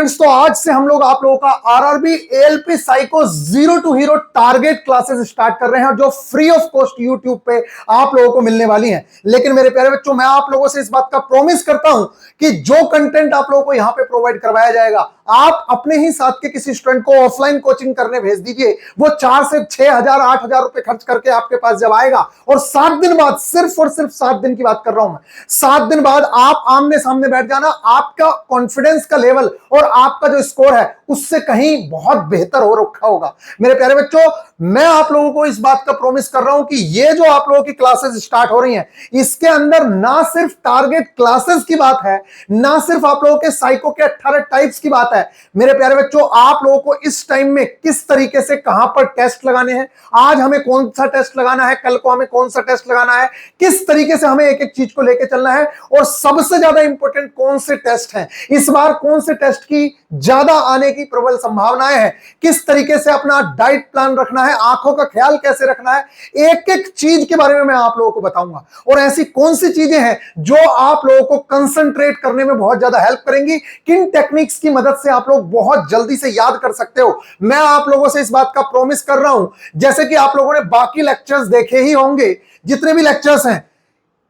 Students, तो आज से हम लोग आप लोगों का RRB ALP psycho zero to hero target classes start कर रहे हैं, जो फ्री ऑफ कॉस्ट यूट्यूब पे आप लोगों को मिलने वाली हैं। लेकिन मेरे प्यारे बच्चों, मैं आप लोगों से इस बात का प्रॉमिस करता हूं कि जो कंटेंट आप लोगों को यहां पे प्रोवाइड करवाया जाएगा, आप अपने ही साथ के किसी स्टूडेंट को ऑफलाइन कोचिंग करने भेज दीजिए। वो 4 से 6 हजार 8 हजार रुपए खर्च करके आपके पास जब आएगा और 7 दिन बाद, सिर्फ और सिर्फ 7 दिन की बात कर रहा हूं मैं, 7 दिन बाद आप आमने सामने बैठ जाना, आपका कॉन्फिडेंस का लेवल और आपका जो स्कोर है उससे कहीं बहुत बेहतर हो रखा होगा। मेरे प्यारे बच्चों, मैं आप लोगों को इस बात का प्रॉमिस कर रहा हूं कि ये जो आप लोगों की क्लासेस स्टार्ट हो रही हैं, इसके अंदर ना सिर्फ टारगेट क्लासेस की बात है, ना सिर्फ आप लोगों के साइको के 18 टाइप्स की बात है। मेरे प्यारे बच्चों, आप लोगों को इस टाइम में किस तरीके से कहां पर टेस्ट लगाने हैं, आज हमें कौन सा टेस्ट लगाना है, कल को हमें कौन सा टेस्ट लगाना है, किस तरीके से हमें एक एक चीज को लेकर चलना है, और सबसे ज्यादा इंपॉर्टेंट कौन से टेस्ट हैं, इस बार कौन से टेस्ट की ज्यादा आने की प्रबल संभावनाएं हैं, किस तरीके से अपना डाइट प्लान रखना है, आंखों का ख्याल कैसे रखना है, एक एक चीज के बारे में मैं आप लोगों को बताऊंगा। और ऐसी कौन सी चीजें हैं जो आप लोगों को कंसंट्रेट करने में बहुत ज्यादा हेल्प करेंगी, किन टेक्निक्स की मदद से आप लोग बहुत जल्दी से याद कर सकते हो, मैं आप लोगों से इस बात का प्रॉमिस कर रहा हूं। जैसे कि आप लोगों ने बाकी लेक्चर्स देखे ही होंगे, जितने भी लेक्चर्स हैं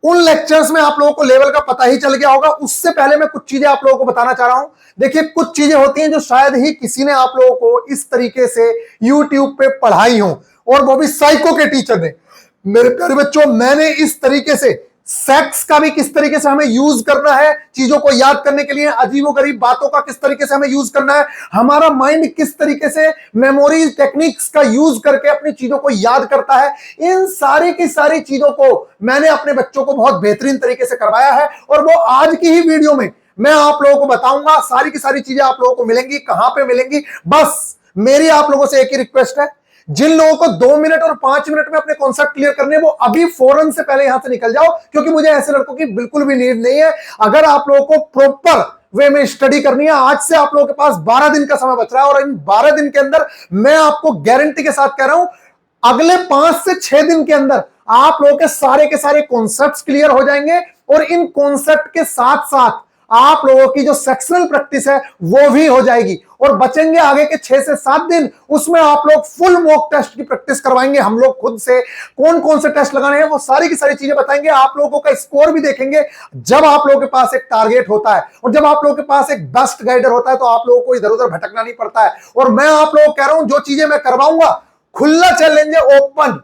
उन लेक्चर्स में आप लोगों को लेवल का पता ही चल गया होगा। उससे पहले मैं कुछ चीजें आप लोगों को बताना चाह रहा हूं। देखिए, कुछ चीजें होती हैं जो शायद ही किसी ने आप लोगों को इस तरीके से YouTube पे पढ़ाई हो, और वो भी साइको के टीचर ने। मेरे प्यारे बच्चों, मैंने इस तरीके से सेक्स का भी किस तरीके से हमें यूज करना है चीजों को याद करने के लिए, अजीबोगरीब बातों का किस तरीके से हमें यूज करना है, हमारा माइंड किस तरीके से मेमोरी टेक्निक्स का यूज करके अपनी चीजों को याद करता है, इन सारी की सारी चीजों को मैंने अपने बच्चों को बहुत बेहतरीन तरीके से करवाया है। और वो आज की ही वीडियो में मैं आप लोगों को बताऊंगा। सारी की सारी चीजें आप लोगों को मिलेंगी। कहां पे मिलेंगी? बस मेरी आप लोगों से एक ही रिक्वेस्ट है, जिन लोगों को 2 मिनट और 5 मिनट में अपने कॉन्सेप्ट क्लियर करने, वो अभी फौरन से पहले यहां से निकल जाओ, क्योंकि मुझे ऐसे लड़कों की बिल्कुल भी नीड नहीं है। अगर आप लोगों को प्रॉपर वे में स्टडी करनी है, आज से आप लोगों के पास 12 दिन का समय बच रहा है, और इन 12 दिन के अंदर मैं आपको गारंटी के साथ कह रहा हूं, अगले 5 से 6 दिन के अंदर आप लोगों के सारे कॉन्सेप्ट्स क्लियर हो जाएंगे। और इन कॉन्सेप्ट के साथ साथ आप लोगों की जो सेक्सुअल प्रैक्टिस है वो भी हो जाएगी, और बचेंगे आगे के 6 से 7 दिन। उसमें आप लोग फुल मॉक टेस्ट की प्रैक्टिस करवाएंगे हम लोग खुद से। कौन कौन से टेस्ट लगाने हैं वो सारी की सारी चीजें बताएंगे। आप लोगों का स्कोर भी देखेंगे। जब आप लोगों के पास एक टारगेट होता है और जब आप लोगों के पास एक बेस्ट गाइडर होता है, तो आप लोगों को इधर उधर भटकना नहीं पड़ता है। और मैं आप लोगों को कह रहा हूं, जो चीजें मैं करवाऊंगा, खुला चैलेंज है, ओपन।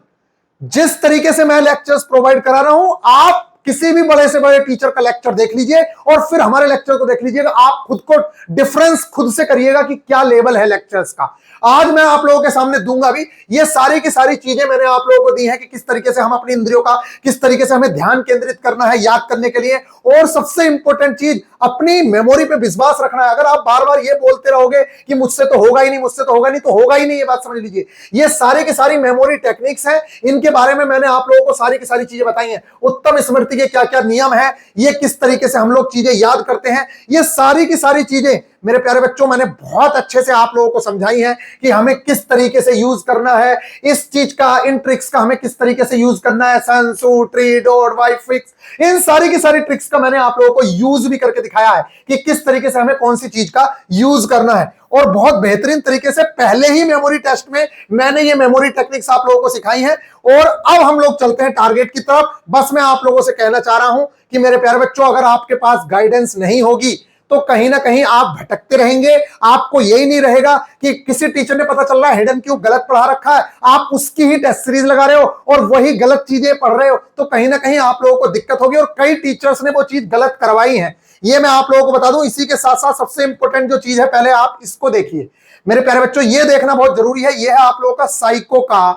जिस तरीके से मैं लेक्चर्स प्रोवाइड करा रहा हूं, आप किसी भी बड़े से बड़े टीचर का लेक्चर देख लीजिए और फिर हमारे लेक्चर को देख लीजिएगा। आप खुद को डिफरेंस खुद से करिएगा कि क्या लेवल है लेक्चर्स का। आज मैं आप लोगों के सामने दूंगा भी। ये सारी की सारी चीजें मैंने आप लोगों को दी है कि किस तरीके से हम अपनी इंद्रियों का, किस तरीके से हमें ध्यान केंद्रित करना है याद करने के लिए। और सबसे इंपॉर्टेंट चीज, अपनी मेमोरी पे विश्वास रखना है। अगर आप बार बार ये बोलते रहोगे कि मुझसे तो होगा ही नहीं, मुझसे तो होगा नहीं, तो होगा ही नहीं, ये बात समझ लीजिए। ये सारी की सारी मेमोरी टेक्निक्स हैं, इनके बारे में मैंने आप लोगों को सारी की सारी चीजें बताई हैं। उत्तम स्मृति के क्या क्या नियम है, ये किस तरीके से हम लोग चीजें याद करते हैं, ये सारी की सारी चीजें मेरे प्यारे बच्चों मैंने बहुत अच्छे से आप लोगों को समझाई है कि हमें किस तरीके से यूज करना है इस चीज का, इन ट्रिक्स का हमें किस तरीके से यूज करना है। सन, सू, ट्री, डॉट, वाई फिक्स, इन सारी की सारी ट्रिक्स का मैंने आप लोगों को यूज भी करके दिखाया है कि किस तरीके से हमें कौन सी चीज का यूज करना है। और बहुत बेहतरीन तरीके से पहले ही मेमोरी टेस्ट में मैंने ये मेमोरी टेक्निक्स आप लोगों को सिखाई है। और अब हम लोग चलते हैं टारगेट की तरफ। बस मैं आप लोगों से कहना चाह रहा हूं कि मेरे प्यारे बच्चों, अगर आपके पास गाइडेंस नहीं होगी तो कहीं ना कहीं आप भटकते रहेंगे। आपको यही नहीं रहेगा कि किसी टीचर ने, पता चल रहा है, हिडन क्यों गलत पढ़ा रखा है, आप उसकी ही टेस्ट सीरीज लगा रहे हो और वही गलत चीजें पढ़ रहे हो, तो कहीं ना कहीं आप लोगों को दिक्कत होगी। और कई टीचर्स ने वो चीज गलत करवाई है, ये मैं आप लोगों को बता दूं। इसी के साथ साथ सबसे इंपॉर्टेंट जो चीज है, पहले आप इसको देखिए मेरे प्यारे बच्चों, ये देखना बहुत जरूरी है। यह है आप लोगों का साइको का,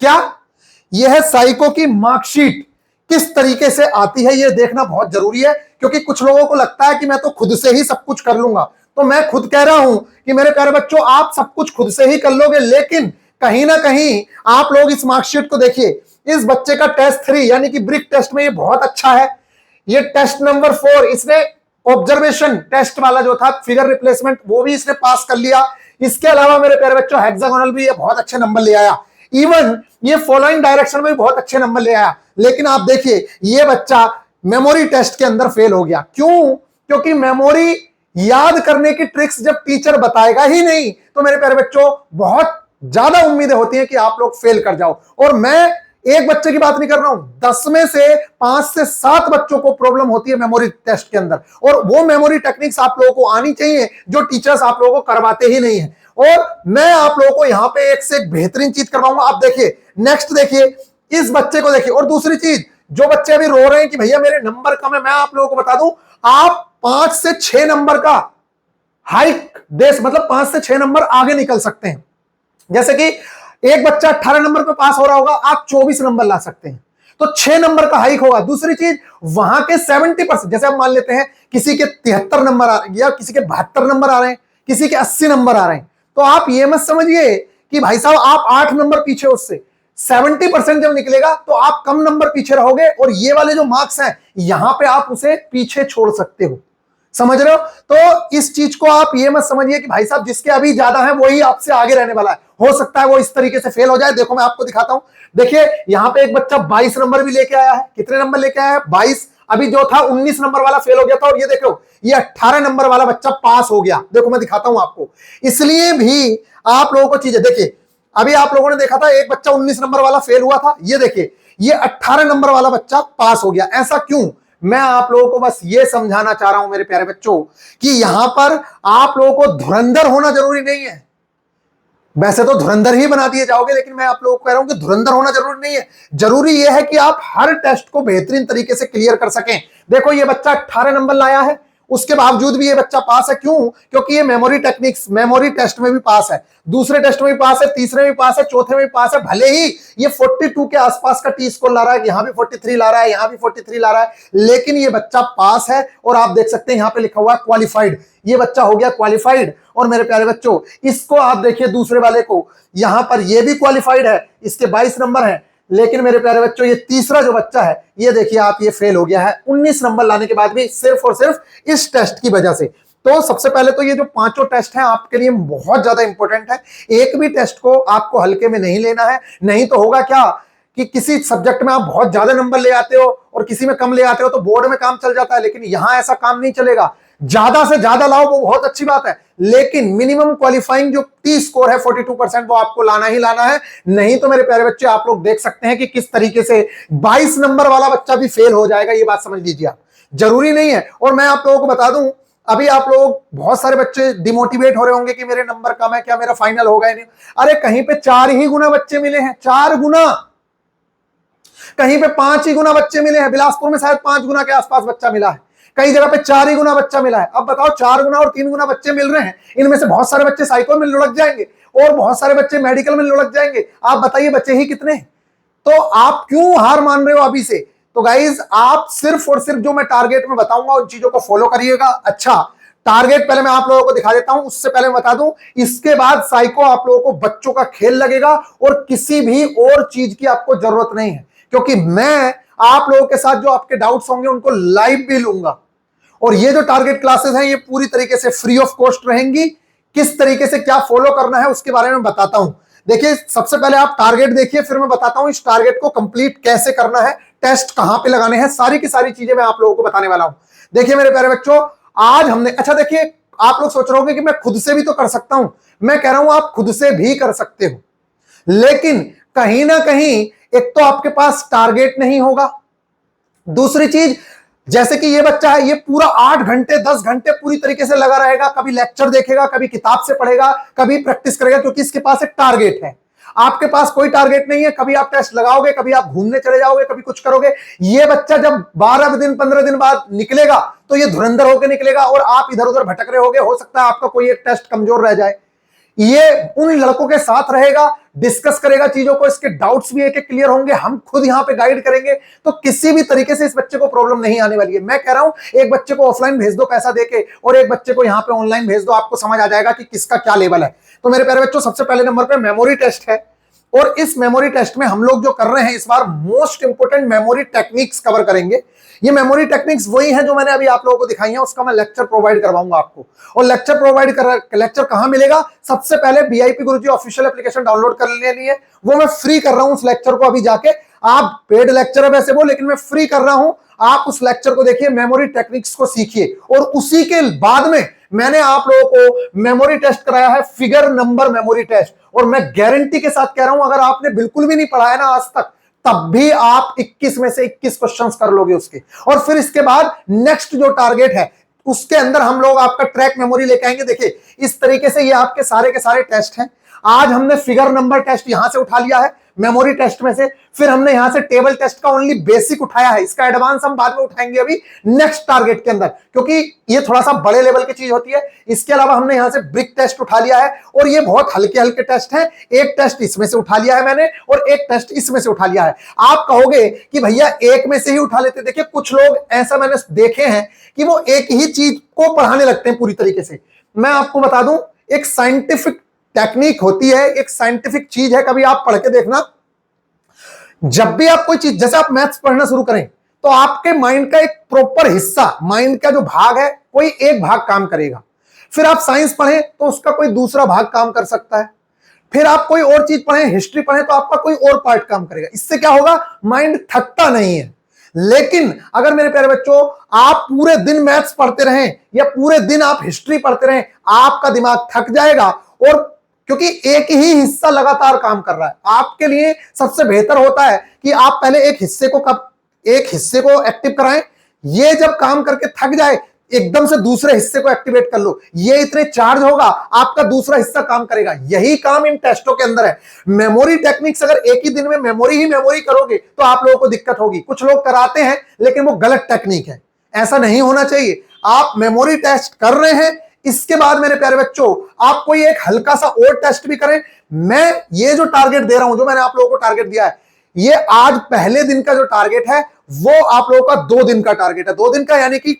क्या यह है साइको की मार्कशीट किस तरीके से आती है, यह देखना बहुत जरूरी है। क्योंकि कुछ लोगों को लगता है कि मैं तो खुद से ही सब कुछ कर लूंगा। तो मैं खुद कह रहा हूं कि मेरे प्यारे बच्चों, आप सब कुछ खुद से ही कर लोगे, लेकिन कहीं ना कहीं आप लोग इस मार्कशीट को देखिए। इस बच्चे का टेस्ट 3 यानी कि ब्रिक टेस्ट में ये बहुत अच्छा है। ये टेस्ट नंबर 4, इसने ऑब्जर्वेशन टेस्ट वाला जो था, फिगर रिप्लेसमेंट, वो भी इसने पास कर लिया। इसके अलावा मेरे प्यारे बच्चों, हेक्सागोनल भी ये बहुत अच्छे नंबर ले आया। इवन ये फॉलोइंग डायरेक्शन में भी बहुत अच्छे नंबर ले आया। लेकिन आप देखिए, ये बच्चा मेमोरी टेस्ट के अंदर फेल हो गया। क्यों? क्योंकि मेमोरी याद करने की ट्रिक्स जब टीचर बताएगा ही नहीं तो मेरे प्यारे बच्चों बहुत ज्यादा उम्मीदें होती हैं कि आप लोग फेल कर जाओ। और मैं एक बच्चे की बात नहीं कर रहा हूं, 10 में से 5 से 7 बच्चों को प्रॉब्लम होती है मेमोरी टेस्ट के अंदर, और वो मेमोरी टेक्निक्स आप लोगों को आनी चाहिए जो टीचर्स आप लोगों को करवाते ही नहीं है। और मैं आप लोगों को यहां पे एक से एक बेहतरीन चीज करवाऊंगा। आप देखिए, नेक्स्ट देखिए, इस बच्चे को देखिए। और दूसरी चीज, जो बच्चे अभी रो रहे हैं कि भैया मेरे नंबर कम है, मैं आप लोगों को बता दूं, आप 5 से 6 नंबर का हाइक देश, मतलब 5 से 6 नंबर आगे निकल सकते हैं। जैसे कि एक बच्चा 18 नंबर पे पास हो रहा होगा, आप 24 नंबर ला सकते हैं, तो 6 नंबर का हाइक होगा। दूसरी चीज, वहां के 70%, जैसे आप मान लेते हैं किसी के 73 नंबर आ रहे हैं या किसी के 72 नंबर आ रहे हैं, किसी के 80 नंबर आ रहे हैं, तो आप ये मत समझिए कि भाई साहब आप 8 नंबर पीछे, उससे 70% जब निकलेगा तो आप कम नंबर पीछे रहोगे, और ये वाले जो मार्क्स हैं यहां पे आप उसे पीछे छोड़ सकते हो। समझ रहे हो? तो इस चीज को आप ये मत समझिए कि भाई साहब जिसके अभी ज्यादा है वही आपसे आगे रहने वाला है, हो सकता है वो इस तरीके से फेल हो जाए। देखो मैं आपको दिखाता हूं, देखिए यहां पे एक बच्चा 22 नंबर भी लेके आया है। कितने नंबर लेके आया है? 22। अभी जो था 19 नंबर वाला फेल हो गया था, और ये देखो ये 18 नंबर वाला बच्चा पास हो गया। देखो मैं दिखाता हूं आपको, इसलिए भी आप लोगों को चीजें देखिए। अभी आप लोगों ने देखा था एक बच्चा 19 नंबर वाला फेल हुआ था, ये देखिए ये 18 नंबर वाला बच्चा पास हो गया। ऐसा क्यों? मैं आप लोगों को बस ये समझाना चाह रहा हूं मेरे प्यारे बच्चों कि यहां पर आप लोगों को धुरंधर होना जरूरी नहीं है। वैसे तो धुरंधर ही बना दिए जाओगे, लेकिन मैं आप लोगों को कह रहा हूं कि धुरंधर होना जरूरी नहीं है। जरूरी यह है कि आप हर टेस्ट को बेहतरीन तरीके से क्लियर कर सकें। देखो ये बच्चा 18 नंबर लाया है, उसके बावजूद भी ये बच्चा पास है। क्यों? क्योंकि ये मेमोरी टेक्निक्स, मेमोरी टेस्ट में भी पास है, दूसरे टेस्ट में भी पास है, तीसरे में भी पास है, चौथे में भी पास है। भले ही ये 42 के आसपास का टी स्कोर ला रहा है, यहां भी 43 ला रहा है, यहां भी 43 ला रहा है, लेकिन ये बच्चा पास है। और आप देख सकते हैं यहां पे लिखा हुआ है क्वालिफाइड, ये बच्चा हो गया क्वालिफाइड। और मेरे प्यारे बच्चों इसको आप देखिए, दूसरे वाले को, यहां पर ये भी क्वालिफाइड है, इसके 22 नंबर है, लेकिन मेरे प्यारे बच्चों ये तीसरा जो बच्चा है, ये देखिए आप, ये फेल हो गया है 19 नंबर लाने के बाद भी, सिर्फ और सिर्फ इस टेस्ट की वजह से। तो सबसे पहले तो ये जो पांचों टेस्ट हैं आपके लिए बहुत ज्यादा इंपॉर्टेंट है। एक भी टेस्ट को आपको हल्के में नहीं लेना है, नहीं तो होगा क्या कि किसी सब्जेक्ट में आप बहुत ज्यादा नंबर ले आते हो और किसी में कम ले आते हो तो बोर्ड में काम चल जाता है, लेकिन यहां ऐसा काम नहीं चलेगा। ज्यादा से ज्यादा लाओ वो बहुत अच्छी बात है, लेकिन मिनिमम क्वालिफाइंग जो टी स्कोर है 42% वो आपको लाना ही लाना है। नहीं तो मेरे प्यारे बच्चे आप लोग देख सकते हैं कि किस तरीके से 22 नंबर वाला बच्चा भी फेल हो जाएगा। ये बात समझ लीजिए आप, जरूरी नहीं है। और मैं आप लोगों को बता दूं, अभी आप लोग बहुत सारे बच्चे डिमोटिवेट हो रहे होंगे कि मेरे नंबर कम है, क्या मेरा फाइनल होगा ही नहीं। अरे कहीं पे 4 ही गुना बच्चे मिले हैं, 4 गुना, कहीं पे 5 ही गुना बच्चे मिले हैं। बिलासपुर में शायद 5 गुना के आसपास बच्चा मिला है, कई जगह पे 4 ही गुना बच्चा मिला है। अब बताओ 4 गुना और 3 गुना बच्चे मिल रहे हैं, इनमें से बहुत सारे बच्चे साइको में लुढ़क जाएंगे और बहुत सारे बच्चे मेडिकल में लुढ़क जाएंगे। आप बताइए बच्चे ही कितने? तो आप क्यों हार मान रहे हो अभी से? तो गाइज आप सिर्फ और सिर्फ जो मैं टारगेट में बताऊंगा उन चीजों को फॉलो करिएगा। अच्छा, टारगेट पहले मैं आप लोगों को दिखा देता हूं, उससे पहले मैं बता दूं, इसके बाद साइको आप लोगों को बच्चों का खेल लगेगा और किसी भी और चीज की आपको जरूरत नहीं है, क्योंकि मैं आप लोगों के साथ जो आपके डाउट्स होंगे उनको लाइव भी लूंगा। और ये जो टारगेट क्लासेस हैं ये पूरी तरीके से फ्री ऑफ कॉस्ट रहेंगी। किस तरीके से क्या फॉलो करना है उसके बारे में बताता हूं। देखिए सबसे पहले आप टारगेट देखिए, फिर मैं बताता हूं इस टारगेट को कंप्लीट कैसे करना है, टेस्ट कहां पे लगाने हैं, सारी की सारी चीजें मैं आप लोगों को बताने वाला हूं। देखिए मेरे प्यारे बच्चों, आज हमने, अच्छा देखिए आप लोग सोच रहे होंगे कि मैं खुद से भी तो कर सकता हूं। मैं कह रहा हूं आप खुद से भी कर सकते हो, लेकिन कहीं ना कहीं एक तो आपके पास टारगेट नहीं होगा, दूसरी चीज जैसे कि ये बच्चा है, ये पूरा 8 घंटे 10 घंटे पूरी तरीके से लगा रहेगा, कभी लेक्चर देखेगा, कभी किताब से पढ़ेगा, कभी प्रैक्टिस करेगा, क्योंकि इसके पास एक टारगेट है। आपके पास कोई टारगेट नहीं है, कभी आप टेस्ट लगाओगे, कभी आप घूमने चले जाओगे, कभी कुछ करोगे। ये बच्चा जब 12 दिन 15 दिन बाद निकलेगा तो ये धुरंधर होकर निकलेगा और आप इधर उधर भटक रहे होगे। हो सकता है आपका कोई एक टेस्ट कमजोर रह जाए। ये उन लड़कों के साथ रहेगा, डिस्कस करेगा चीजों को, इसके डाउट्स भी एक एक क्लियर होंगे, हम खुद यहां पे गाइड करेंगे, तो किसी भी तरीके से इस बच्चे को प्रॉब्लम नहीं आने वाली है। मैं कह रहा हूं एक बच्चे को ऑफलाइन भेज दो पैसा देके, और एक बच्चे को यहां पे ऑनलाइन भेज दो, आपको समझ आ जाएगा कि किसका क्या लेवल है। तो मेरे प्यारे बच्चों सबसे पहले नंबर पे मेमोरी टेस्ट है, और इस मेमोरी टेस्ट में हम लोग जो कर रहे हैं इस बार most important memory techniques cover करेंगे। ये मेमोरी टेक्निक्स वही हैं जो मैंने अभी आप लोगों को दिखाई हैं, उसका मैं लेक्चर प्रोवाइड करवाऊंगा आपको। और लेक्चर कहां मिलेगा? सबसे पहले वीआईपी गुरुजी ऑफिशियल एप्लीकेशन डाउनलोड कर लेनी है, वो मैं फ्री कर रहा हूं उस लेक्चर को अभी जाके। आप पेड लेक्चर है वैसे वो, लेकिन मैं फ्री कर रहा हूं, आप उस लेक्चर को देखिए, मेमोरी टेक्निक्स को सीखिए, और उसी के बाद में मैंने आप लोगों को मेमोरी टेस्ट कराया है, फिगर नंबर मेमोरी टेस्ट, और मैं गारंटी के साथ कह रहा हूं अगर आपने बिल्कुल भी नहीं पढ़ा है ना आज तक, तब भी आप 21 में से 21 क्वेश्चंस कर लोगे उसके। और फिर इसके बाद नेक्स्ट जो टारगेट है उसके अंदर हम लोग आपका ट्रैक मेमोरी लेके आएंगे। देखिए इस तरीके से ये आपके सारे के सारे टेस्ट हैं। आज हमने फिगर नंबर टेस्ट यहां से उठा लिया है मेमोरी टेस्ट में से, फिर हमने यहां से टेबल टेस्ट का ओनली बेसिक उठाया है, इसका एडवांस हम बाद में उठाएंगे अभी नेक्स्ट टारगेट के अंदर, क्योंकि ये थोड़ा सा बड़े लेवल की चीज होती है। इसके अलावा हमने यहां से ब्रिक टेस्ट उठा लिया है, और ये बहुत हल्के हल्के टेस्ट हैं। एक टेस्ट इसमें से उठा लिया है मैंने, और एक टेस्ट इसमें से उठा लिया है। आप कहोगे कि भैया एक में से ही उठा लेते। देखिए कुछ लोग ऐसा मैंने देखे हैं कि वो एक ही चीज को पढ़ाने लगते हैं पूरी तरीके से। मैं आपको बता दूं, एक साइंटिफिक टेक्निक होती है, एक साइंटिफिक चीज है, कभी आप पढ़ के देखना। जब भी आप कोई चीज, जैसे आप मैथ्स पढ़ना शुरू करें तो आपके माइंड का एक प्रॉपर हिस्सा, माइंड का जो भाग है कोई एक भाग काम करेगा। फिर आप साइंस पढ़ें तो उसका कोई दूसरा भाग काम कर सकता है। फिर आप कोई और चीज पढ़ें, हिस्ट्री पढ़ें, तो आपका कोई और पार्ट काम करेगा। इससे क्या होगा, माइंड थकता नहीं है। लेकिन अगर मेरे प्यारे बच्चों आप पूरे दिन मैथ्स पढ़ते रहें या पूरे दिन आप हिस्ट्री पढ़ते रहें, आपका दिमाग थक जाएगा। और क्योंकि एक ही हिस्सा लगातार काम कर रहा है, आपके लिए सबसे बेहतर होता है कि आप पहले एक हिस्से को एक्टिव कराएं। ये जब काम करके थक जाए, एकदम से दूसरे हिस्से को एक्टिवेट कर लो। ये इतने चार्ज होगा, आपका दूसरा हिस्सा काम करेगा। यही काम इन टेस्टों के अंदर है। मेमोरी टेक्निक्स अगर एक ही दिन में मेमोरी ही मेमोरी करोगे तो आप लोगों को दिक्कत होगी। कुछ लोग कराते हैं लेकिन वो गलत टेक्निक है, ऐसा नहीं होना चाहिए। आप मेमोरी टेस्ट कर रहे हैं, इसके बाद मेरे प्यारे बच्चों आप कोई एक हल्का सा और टेस्ट भी करें। मैं ये जो टारगेट दे रहा हूं, जो मैंने आप लोगों को टारगेट दिया है, ये आज पहले दिन का जो टारगेट है वो आप लोगों का 2 दिन का टारगेट है। 2 दिन का यानी कि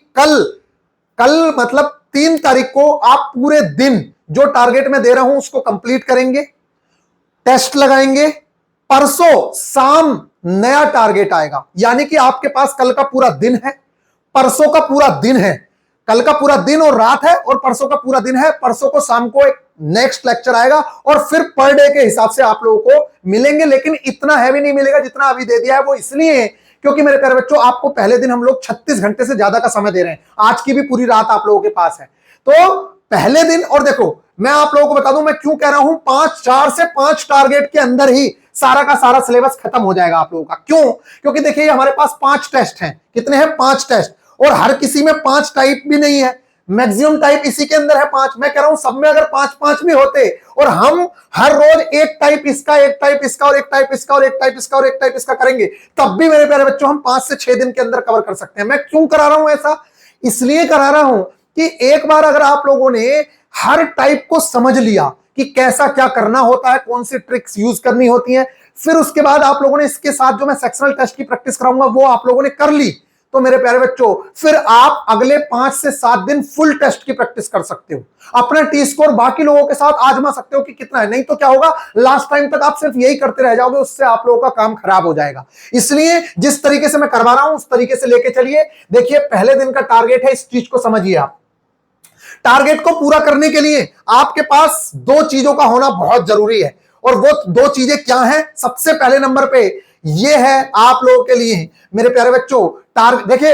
कल मतलब 3 तारीख को आप पूरे दिन जो टारगेट मैं दे रहा हूं उसको कंप्लीट करेंगे, टेस्ट लगाएंगे। परसों शाम नया टारगेट आएगा, यानी कि आपके पास कल का पूरा दिन है, परसों का पूरा दिन है। कल का पूरा दिन और रात है, और परसों का पूरा दिन है। परसों को शाम को एक नेक्स्ट लेक्चर आएगा, और फिर पर डे के हिसाब से आप लोगों को मिलेंगे। लेकिन इतना हैवी नहीं मिलेगा जितना अभी दे दिया है। वो इसलिए क्योंकि मेरे प्यारे बच्चों आपको पहले दिन हम लोग 36 घंटे से ज्यादा का समय दे रहे हैं। आज की भी पूरी रात आप लोगों के पास है, तो पहले दिन। और देखो मैं आप लोगों को बता दूं मैं क्यों कह रहा हूं 4 से 5 टारगेट के अंदर ही सारा का सारा सिलेबस खत्म हो जाएगा आप लोगों का। क्यों? क्योंकि देखिए हमारे पास 5 टेस्ट हैं। कितने हैं? 5 टेस्ट। और हर किसी में 5 टाइप भी नहीं है, मैक्सिमम टाइप इसी के अंदर है 5। मैं कह रहा हूं सब में अगर 5-5 भी होते, और हम हर रोज एक टाइप इसका, एक टाइप इसका, और एक टाइप इसका, और एक टाइप इसका, और एक टाइप इसका करेंगे, तब भी मेरे प्यारे बच्चों हम 5 से 6 दिन के अंदर कवर कर सकते हैं। मैं क्यों करा रहा हूं ऐसा? इसलिए करा रहा हूं कि एक बार अगर आप लोगों ने हर टाइप को समझ लिया कि कैसा क्या करना होता है, कौन सी ट्रिक्स यूज करनी होती हैं, फिर उसके बाद आप लोगों ने इसके साथ जो मैं सेक्शनल टेस्ट की प्रैक्टिस कराऊंगा वो आप लोगों ने कर ली, तो मेरे प्यारे बच्चों फिर आप अगले 5 से 7 दिन फुल टेस्ट की प्रैक्टिस कर सकते हो। अपना टी स्कोर बाकी लोगों के साथ आजमा सकते हो कि कितना है। नहीं तो क्या होगा, लास्ट टाइम तक आप सिर्फ यही करते रह जाओगे, उससे आप लोगों का काम खराब हो जाएगा। इसलिए जिस तरीके से मैं करवा रहा हूं उस तरीके से लेके चलिए। देखिए पहले दिन का टारगेट है, इस चीज को समझिए। आप टारगेट को पूरा करने के लिए आपके पास 2 चीजों का होना बहुत जरूरी है, और वो 2 चीजें क्या हैं? सबसे पहले नंबर पे ये है आप लोगों के लिए मेरे प्यारे बच्चों देखिए,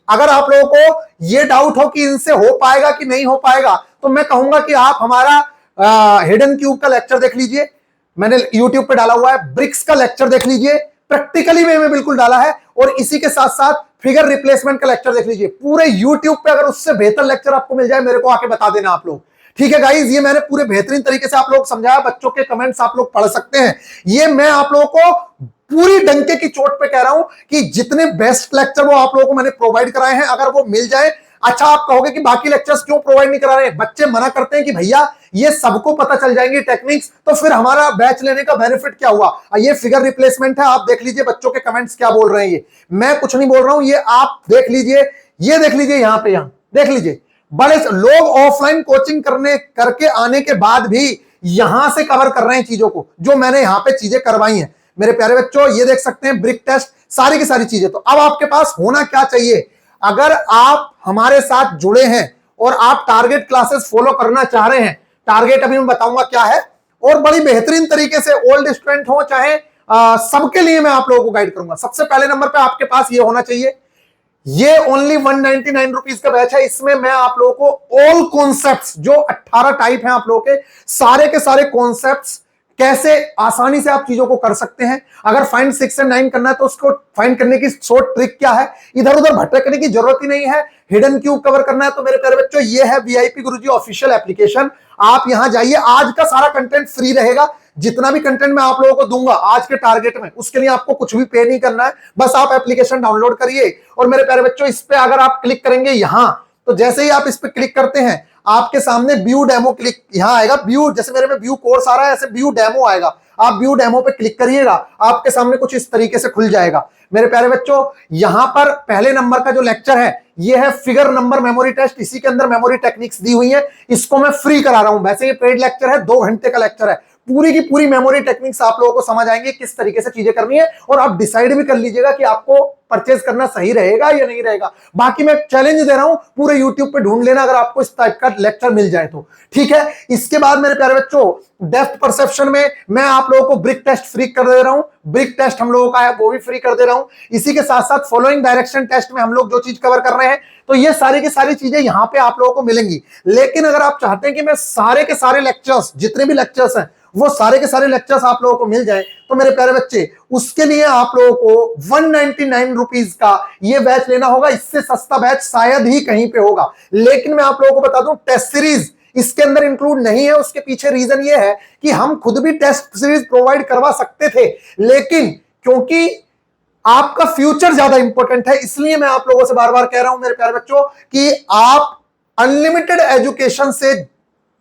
अगर आप लोगों को ये डाउट हो कि इनसे हो पाएगा कि नहीं हो पाएगा, तो मैं कहूंगा कि आप हमारा हिडन क्यूब का लेक्चर देख लीजिए, मैंने यूट्यूब पे डाला हुआ है। ब्रिक्स का लेक्चर देख लीजिए, प्रैक्टिकली वे में बिल्कुल डाला है। और इसी के साथ साथ फिगर रिप्लेसमेंट का लेक्चर देख लीजिए पूरे यूट्यूब पे। अगर उससे बेहतर लेक्चर आपको मिल जाए मेरे को आके बता देना आप लोग, ठीक है गाइज? ये मैंने पूरे बेहतरीन तरीके से आप लोग समझाया, बच्चों के कमेंट्स आप लोग पढ़ सकते हैं। ये मैं आप लोगों को पूरी डंके की चोट पे कह रहा हूं कि जितने बेस्ट लेक्चर वो आप लोगों को मैंने प्रोवाइड कराए हैं, अगर वो मिल जाए। अच्छा आप कहोगे कि बाकी लेक्चर्स क्यों प्रोवाइड नहीं करा रहे? बच्चे मना करते हैं कि भैया ये सबको पता चल जाएंगे टेक्निक्स, तो फिर हमारा बैच लेने का बेनिफिट क्या हुआ? ये फिगर रिप्लेसमेंट है, आप देख लीजिए बच्चों के कमेंट्स क्या बोल रहे हैं। ये मैं कुछ नहीं बोल रहा हूं, ये आप देख लीजिए, ये देख लीजिए, यहां पे यहां देख लीजिए। बड़े लोग ऑफलाइन कोचिंग करके आने के बाद भी यहां से कवर कर रहे हैं चीजों को, जो मैंने यहां पे चीजें करवाई हैं। मेरे प्यारे बच्चों ये देख सकते हैं ब्रिक टेस्ट, सारी की सारी चीजें। तो अब आपके पास होना क्या चाहिए? अगर आप हमारे साथ जुड़े हैं और आप टारगेट क्लासेस फॉलो करना चाह रहे हैं, टारगेट अभी मैं बताऊंगा क्या है, और बड़ी बेहतरीन तरीके से ओल्ड स्टूडेंट हो चाहे सबके लिए मैं आप लोगों को गाइड करूंगा। सबसे पहले नंबर पे आपके पास ये होना चाहिए ये ओनली 199 रुपीज का बैच है। इसमें मैं आप लोगों को ऑल कॉन्सेप्ट्स जो 18 टाइप हैं आप लोगों के सारे कॉन्सेप्ट्स कैसे आसानी से आप चीजों को कर सकते हैं। अगर फाइंड 6 एंड 9 करना है तो उसको फाइंड करने की शॉर्ट ट्रिक क्या है, इधर उधर भटकने की जरूरत ही नहीं है। हिडन क्यूब कवर करना है तो मेरे प्यारे बच्चों ये है वीआईपी गुरुजी ऑफिशियल एप्लीकेशन। आप यहां जाइए, आज का सारा कंटेंट फ्री रहेगा। जितना भी कंटेंट मैं आप लोगों को दूंगा आज के टारगेट में, उसके लिए आपको कुछ भी पे नहीं करना है, बस आप एप्लीकेशन डाउनलोड करिए। और मेरे प्यारे बच्चों इस पे अगर आप क्लिक करेंगे यहां, तो जैसे ही आप इस पे क्लिक करते हैं आपके सामने व्यू डेमो क्लिक यहां आएगा। व्यू, जैसे मेरे में व्यू कोर्स आ रहा है ऐसे व्यू डेमो आएगा। आप व्यू डेमो पे क्लिक करिएगा, आपके सामने कुछ इस तरीके से खुल जाएगा। मेरे प्यारे बच्चों यहां पर पहले नंबर का जो लेक्चर है ये है फिगर नंबर मेमोरी टेस्ट। इसी के अंदर मेमोरी टेक्निक्स दी हुई है, इसको मैं फ्री करा रहा हूं। वैसे ये पेड लेक्चर है, 2 घंटे का लेक्चर है। पूरी की पूरी मेमोरी टेक्निक्स आप लोगों को समझ आएंगे, किस तरीके से चीजें करनी है, और आप डिसाइड भी कर लीजिएगा कि आपको परचेज करना सही रहेगा या नहीं रहेगा। बाकी मैं चैलेंज दे रहा हूं, पूरे यूट्यूब पे ढूंढ लेना अगर आपको इस टाइप का लेक्चर मिल जाए तो, ठीक है। इसके बाद मेरे प्यारे बच्चों डेप्थ परसेप्शन में मैं आप लोगों को ब्रिक टेस्ट फ्री कर दे रहा हूं। ब्रिक टेस्ट हम लोगों का है वो भी फ्री कर दे रहा हूं। इसी के साथ साथ फॉलोइंग डायरेक्शन टेस्ट में हम लोग जो चीज कवर कर रहे हैं, तो ये सारी की सारी चीजें यहां पे आप लोगों को मिलेंगी। लेकिन अगर आप चाहते हैं कि मैं सारे के सारे लेक्चर्स, जितने भी लेक्चर्स हैं वो सारे के सारे लेक्चर्स आप लोगों को मिल जाए, तो मेरे प्यारे बच्चे उसके लिए आप लोगों को 199 रुपीज का ये बैच लेना होगा। इससे सस्ता बैच शायद ही कहीं पे होगा। लेकिन मैं आप लोगों को बता दूं टेस्ट सीरीज इसके अंदर इंक्लूड नहीं है। उसके पीछे रीजन ये है कि हम खुद भी टेस्ट सीरीज प्रोवाइड करवा सकते थे, लेकिन क्योंकि आपका फ्यूचर ज्यादा इंपॉर्टेंट है, इसलिए मैं आप लोगों से बार बार कह रहा हूं मेरे प्यारे बच्चों कि आप अनलिमिटेड एजुकेशन से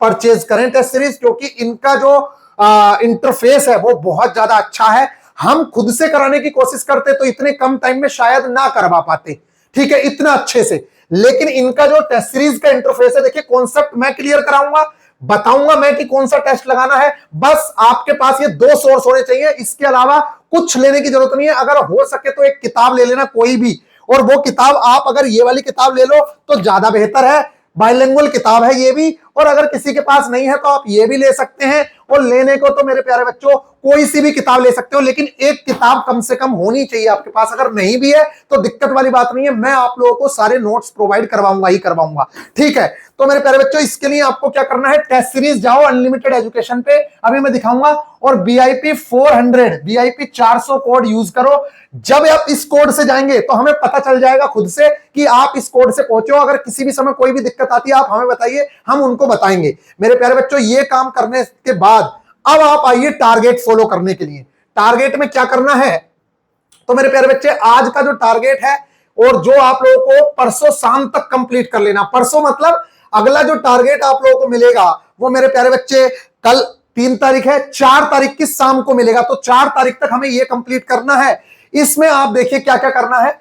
परचेज करें टेस्ट सीरीज, क्योंकि इनका जो इंटरफेस है वो बहुत ज्यादा अच्छा है। हम खुद से कराने की कोशिश करते तो इतने कम टाइम में शायद ना करवा पाते, ठीक है, इतना अच्छे से। लेकिन इनका जो टेस्ट सीरीज का इंटरफेस है, देखिए कॉन्सेप्ट मैं क्लियर कराऊंगा, बताऊंगा मैं कि कौन सा टेस्ट लगाना है। बस आपके पास ये 2 सोर्स होने चाहिए, इसके अलावा कुछ लेने की जरूरत नहीं है। अगर हो सके तो एक किताब ले लेना कोई भी, और वो किताब आप अगर ये वाली किताब ले लो तो ज्यादा बेहतर है। बाइलिंगुअल किताब है ये भी, और अगर किसी के पास नहीं है तो आप ये भी ले सकते हैं। और लेने को तो मेरे प्यारे बच्चों कोई सी भी किताब ले सकते हो, लेकिन एक किताब कम से कम होनी चाहिए आपके पास। अगर नहीं भी है तो दिक्कत वाली बात नहीं है, मैं आप लोगों को सारे नोट्स प्रोवाइड करवाऊंगा ही करवाऊंगा, ठीक है। तो मेरे प्यारे बच्चों इसके लिए आपको क्या करना है, टेस्ट सीरीज जाओ अनलिमिटेड एजुकेशन पे, अभी मैं दिखाऊंगा, और बीआईपी 400 बीआईपी 400 कोड यूज करो। जब आप इस कोड से जाएंगे तो हमें पता चल जाएगा खुद से कि आप इस कोड से पहुंचे हो। अगर किसी भी समय कोई भी दिक्कत आती है आप हमें बताइए, हम उनको बताएंगे। मेरे प्यारे बच्चों ये काम करने के बाद अब आप आइए टारगेट फॉलो करने के लिए। टारगेट में क्या करना है, तो मेरे प्यारे बच्चे आज का जो टारगेट है और जो आप लोगों को परसों शाम तक कंप्लीट कर लेना। परसों मतलब अगला जो टारगेट आप लोगों को मिलेगा वो मेरे प्यारे बच्चे कल 3 तारीख है, 4 तारीख की शाम को मिलेगा। तो 4 तारीख तक हमें यह कंप्लीट करना है। इसमें आप देखिए क्या क्या करना है।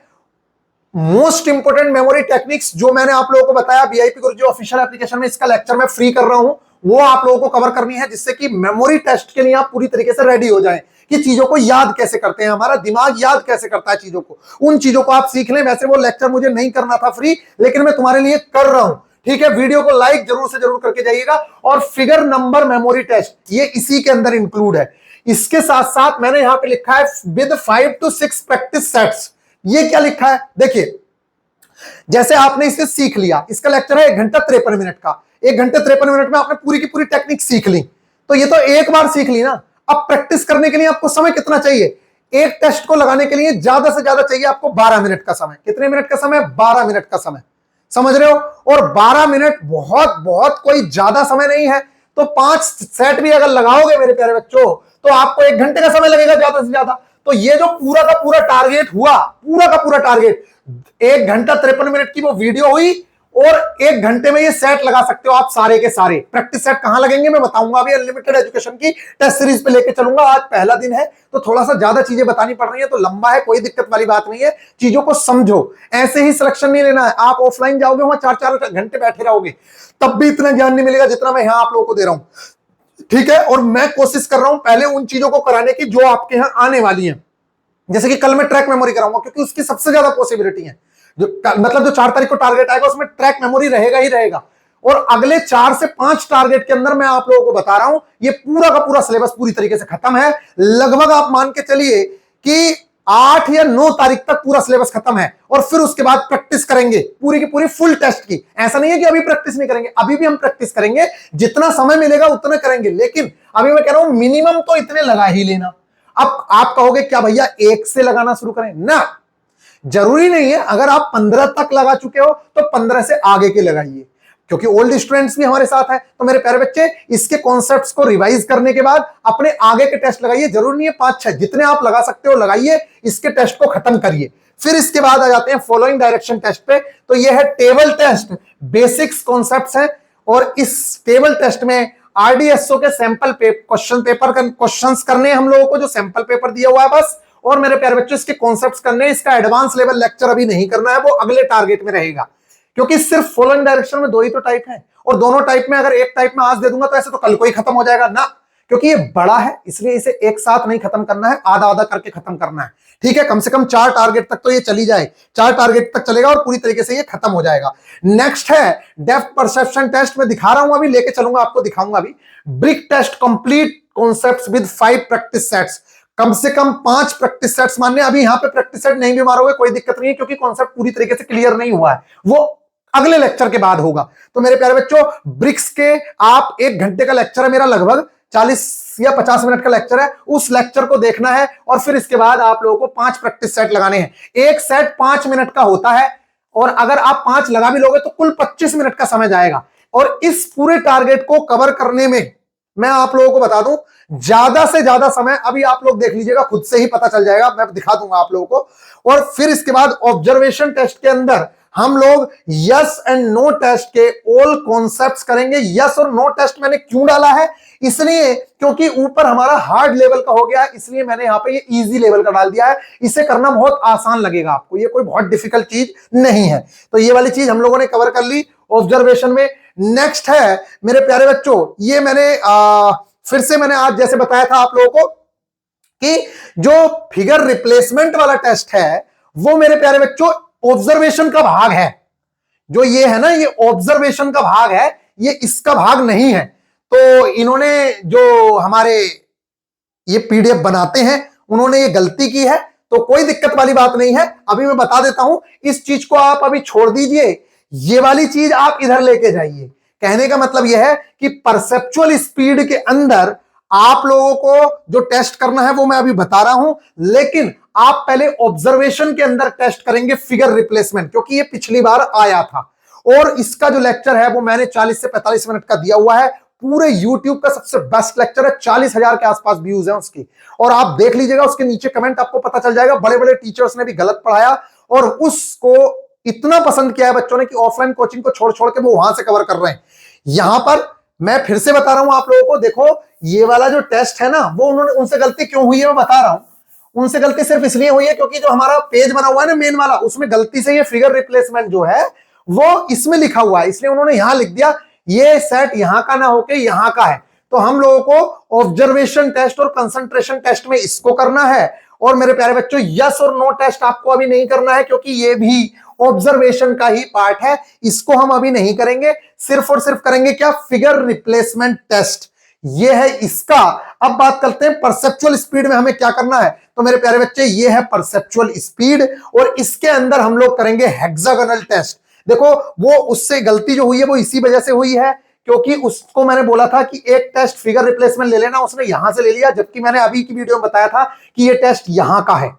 मोस्ट इंपोर्टेंट मेमोरी टेक्निक्स जो मैंने आप लोगों को बताया वीआईपी गुरुजी ऑफिशियल एप्लीकेशन में, इसका लेक्चर मैं फ्री कर रहा हूं, वो आप लोगों को कवर करनी है, जिससे कि मेमोरी टेस्ट के लिए आप पूरी तरीके से रेडी हो जाएं कि चीजों को याद कैसे करते हैं, हमारा दिमाग याद कैसे करता है चीजों को, उन चीजों को आप सीख लें। वैसे वो लेक्चर मुझे नहीं करना था फ्री, लेकिन मैं तुम्हारे लिए कर रहा हूं, ठीक है। वीडियो को लाइक जरूर से जरूर करके जाइएगा। और फिगर नंबर मेमोरी टेस्ट ये इसी के अंदर इंक्लूड है। इसके साथ साथ मैंने यहां पे लिखा है विद 5 to 6 प्रैक्टिस सेट्स। ये क्या लिखा है देखिए, जैसे आपने इसे सीख लिया, इसका लेक्चर है 1 घंटा 53 मिनट का। 1 घंटे 53 मिनट में आपने पूरी की पूरी टेक्निक सीख ली, तो ये तो एक बार सीख ली ना। अब प्रैक्टिस करने के लिए आपको समय कितना चाहिए, एक टेस्ट को लगाने के लिए ज्यादा से ज्यादा चाहिए आपको 12 मिनट का समय। कितने मिनट का समय, 12 मिनट का समय, समझ रहे हो। और 12 मिनट बहुत बहुत कोई ज्यादा समय नहीं है। तो 5 सेट भी अगर लगाओगे मेरे प्यारे बच्चों तो आपको 1 घंटे का समय लगेगा ज्यादा से ज्यादा। तो ये जो पूरा का पूरा टारगेट हुआ, पूरा का पूरा टारगेट 1 घंटा 53 मिनट की वो वीडियो हुई, और 1 घंटे में ये सेट लगा सकते हो आप सारे के सारे। प्रैक्टिस सेट कहां लगेंगे मैं बताऊंगा, अभी अनलिमिटेड एजुकेशन की टेस्ट सीरीज पे लेके चलूंगा। आज पहला दिन है तो थोड़ा सा ज्यादा चीजें बतानी पड़ रही है, तो लंबा है, कोई दिक्कत वाली बात नहीं है। चीजों को समझो, ऐसे ही सिलेक्शन नहीं लेना है। आप ऑफलाइन जाओगे वहां 4-4 घंटे बैठे रहोगे, तब भी इतना ज्ञान नहीं मिलेगा जितना मैं यहां आप लोगों को दे रहा हूं, ठीक है। और मैं कोशिश कर रहा हूं पहले उन चीजों को कराने की जो आपके यहां आने वाली है। जैसे कि कल मैं ट्रैक मेमोरी कराऊंगा, क्योंकि उसकी सबसे ज्यादा पॉसिबिलिटी है। जो मतलब जो 4 तारीख को टारगेट आएगा उसमें ट्रैक मेमोरी रहेगा ही रहेगा। और अगले 4 से 5 टारगेट के अंदर मैं आप लोगों को बता रहा हूं ये पूरा का पूरा सिलेबस पूरी तरीके से खत्म है। लगभग आप मान के चलिए कि 8 या 9 तारीख तक पूरा सिलेबस खत्म है और फिर उसके बाद प्रैक्टिस करेंगे पूरी की पूरी फुल टेस्ट की। ऐसा नहीं है कि अभी प्रैक्टिस नहीं करेंगे, अभी भी हम प्रैक्टिस करेंगे, जितना समय मिलेगा उतना करेंगे, लेकिन अभी मैं कह रहा हूं मिनिमम तो इतने लगा ही लेना। अब आप कहोगे क्या भैया 1 से लगाना शुरू करें ना, जरूरी नहीं है। अगर आप 15 तक लगा चुके हो तो 15 से आगे के लगाइए, क्योंकि ओल्ड स्टूडेंट्स भी हमारे साथ हैं। तो मेरे प्यारे बच्चे, इसके कॉन्सेप्ट्स को रिवाइज करने के बाद अपने आगे के टेस्ट लगाइए। जरूरी नहीं है 5-6, जितने आप लगा सकते हो लगाइए, इसके टेस्ट को खत्म करिए। फिर इसके बाद आ जाते हैं फॉलोइंग डायरेक्शन टेस्ट पे। तो यह है टेबल टेस्ट, बेसिक्स कॉन्सेप्ट्स हैं, और इस टेबल टेस्ट में आरडीएसओ के सैंपल क्वेश्चन पेपर क्वेश्चंस करने हैं हम लोगों को, जो सैंपल पेपर दिया हुआ है बस। और मेरे प्यारे बच्चों, इसके कॉन्सेप्ट्स करने हैं। इसका एडवांस लेवल लेक्चर अभी नहीं करना है, वो अगले टारगेट में रहेगा, क्योंकि सिर्फ फॉलोइंग डायरेक्शन में 2 ही तो टाइप है, और दोनों टाइप में अगर एक टाइप में आज दे दूंगा तो ऐसे तो कल को ही खत्म हो जाएगा ना, क्योंकि ये बड़ा है, इसलिए इसे एक साथ नहीं खत्म करना है, आधा आधा करके खत्म करना है। ठीक है, कम से कम 4 टारगेट तक तो ये चली जाए, 4 टारगेट तक चलेगा और पूरी तरीके से ये खत्म हो जाएगा। नेक्स्ट है डेप्थ परसेप्शन टेस्ट। में दिखा रहा हूं, अभी लेके चलूंगा, आपको दिखाऊंगा अभी। Brick test, complete concepts with 5 practice sets. कम से कम 5 प्रैक्टिस सेट्स मानने। अभी यहां पे प्रैक्टिस सेट नहीं भी मारोगे कोई दिक्कत नहीं है, क्योंकि कॉन्सेप्ट पूरी तरीके से क्लियर नहीं हुआ है, वो अगले लेक्चर के बाद होगा। तो मेरे प्यारे बच्चों, ब्रिक्स के आप 1 घंटे का लेक्चर है मेरा, लगभग 40 या 50 मिनट का लेक्चर है, उस लेक्चर को देखना है, और फिर इसके बाद आप लोगों को 5 प्रैक्टिस सेट लगाने हैं। एक सेट 5 मिनट का होता है, और अगर आप 5 लगा भी लोगे तो कुल 25 मिनट का समय जाएगा। और इस पूरे टारगेट को कवर करने में मैं आप लोगों को बता दूं, ज्यादा से ज्यादा समय अभी आप लोग देख लीजिएगा, खुद से ही पता चल जाएगा, मैं दिखा दूंगा आप लोगों को। और फिर इसके बाद ऑब्जर्वेशन टेस्ट के अंदर हम लोग यस एंड नो टेस्ट के ऑल कॉन्सेप्ट्स करेंगे। यस और नो टेस्ट मैंने क्यों डाला है, इसलिए क्योंकि ऊपर हमारा हार्ड लेवल का हो गया है, इसलिए मैंने यहां पे ये इजी लेवल का डाल दिया है। इसे करना बहुत आसान लगेगा आपको, ये कोई बहुत डिफिकल्ट चीज नहीं है। तो ये वाली चीज हम लोगों ने कवर कर ली ऑब्जर्वेशन में। नेक्स्ट है मेरे प्यारे बच्चों, ये मैंने फिर से मैंने आज जैसे बताया था आप लोगों को कि जो फिगर रिप्लेसमेंट वाला टेस्ट है वो मेरे प्यारे बच्चों ऑब्जर्वेशन का भाग है। जो ये है ना, ये ऑब्जर्वेशन का भाग है, ये इसका भाग नहीं है। तो इन्होंने जो हमारे ये पीडीएफ बनाते हैं उन्होंने ये गलती की है, तो कोई दिक्कत वाली बात नहीं है। अभी मैं बता देता हूं, इस चीज को आप अभी छोड़ दीजिए, ये वाली चीज आप इधर लेके जाइए। कहने का मतलब यह है कि परसेप्चुअल स्पीड के अंदर आप लोगों को जो टेस्ट करना है वो मैं अभी बता रहा हूं, लेकिन आप पहले ऑब्जर्वेशन के अंदर टेस्ट करेंगे फिगर रिप्लेसमेंट, क्योंकि ये पिछली बार आया था। और इसका जो लेक्चर है वो मैंने 40 से 45 मिनट का दिया हुआ है, पूरे YouTube का सबसे बेस्ट लेक्चर है, 40,000 के आसपास व्यूज हैं उसकी। और आप देख लीजिएगा, उसके नीचे कमेंट आपको पता चल जाएगा, बड़े बड़े टीचर्स ने भी गलत पढ़ाया और उसको इतना पसंद किया है बच्चों ने कि ऑफलाइन कोचिंग को छोड़ छोड़ के वो वहां से कवर कर रहे हैं। यहां पर मैं फिर से बता रहा हूं आप लोगों को, देखो ये वाला जो टेस्ट है ना, वो उन्होंने उनसे गलती क्यों हुई है मैं बता रहा हूं। उनसे गलती सिर्फ इसलिए हुई है क्योंकि जो हमारा पेज बना हुआ है ना मेन वाला, उसमें गलती से ये फिगर रिप्लेसमेंट जो है वो इसमें लिखा हुआ है, इसलिए उन्होंने यहां लिख दिया, ये सेट यहां का ना होके यहां का है। तो हम लोगों को ऑब्जर्वेशन टेस्ट और कंसंट्रेशन टेस्ट में इसको करना है। और मेरे प्यारे बच्चों, यस और नो टेस्ट आपको अभी नहीं करना है, क्योंकि ये भी ऑब्जर्वेशन का ही पार्ट है, इसको हम अभी नहीं करेंगे। सिर्फ और सिर्फ करेंगे क्या, फिगर रिप्लेसमेंट टेस्ट, ये है इसका। अब बात करते हैं परसेप्चुअल स्पीड में हमें क्या करना है। तो मेरे प्यारे बच्चे, ये है परसेप्चुअल स्पीड, और इसके अंदर हम लोग करेंगे हेक्सागोनल टेस्ट। देखो वो उससे गलती जो हुई है वो इसी वजह से हुई है, क्योंकि उसको मैंने बोला था कि एक टेस्ट फिगर रिप्लेसमेंट ले लेना, उसने यहां से ले लिया, जबकि मैंने अभी की वीडियो में बताया था कि ये टेस्ट यहां का है।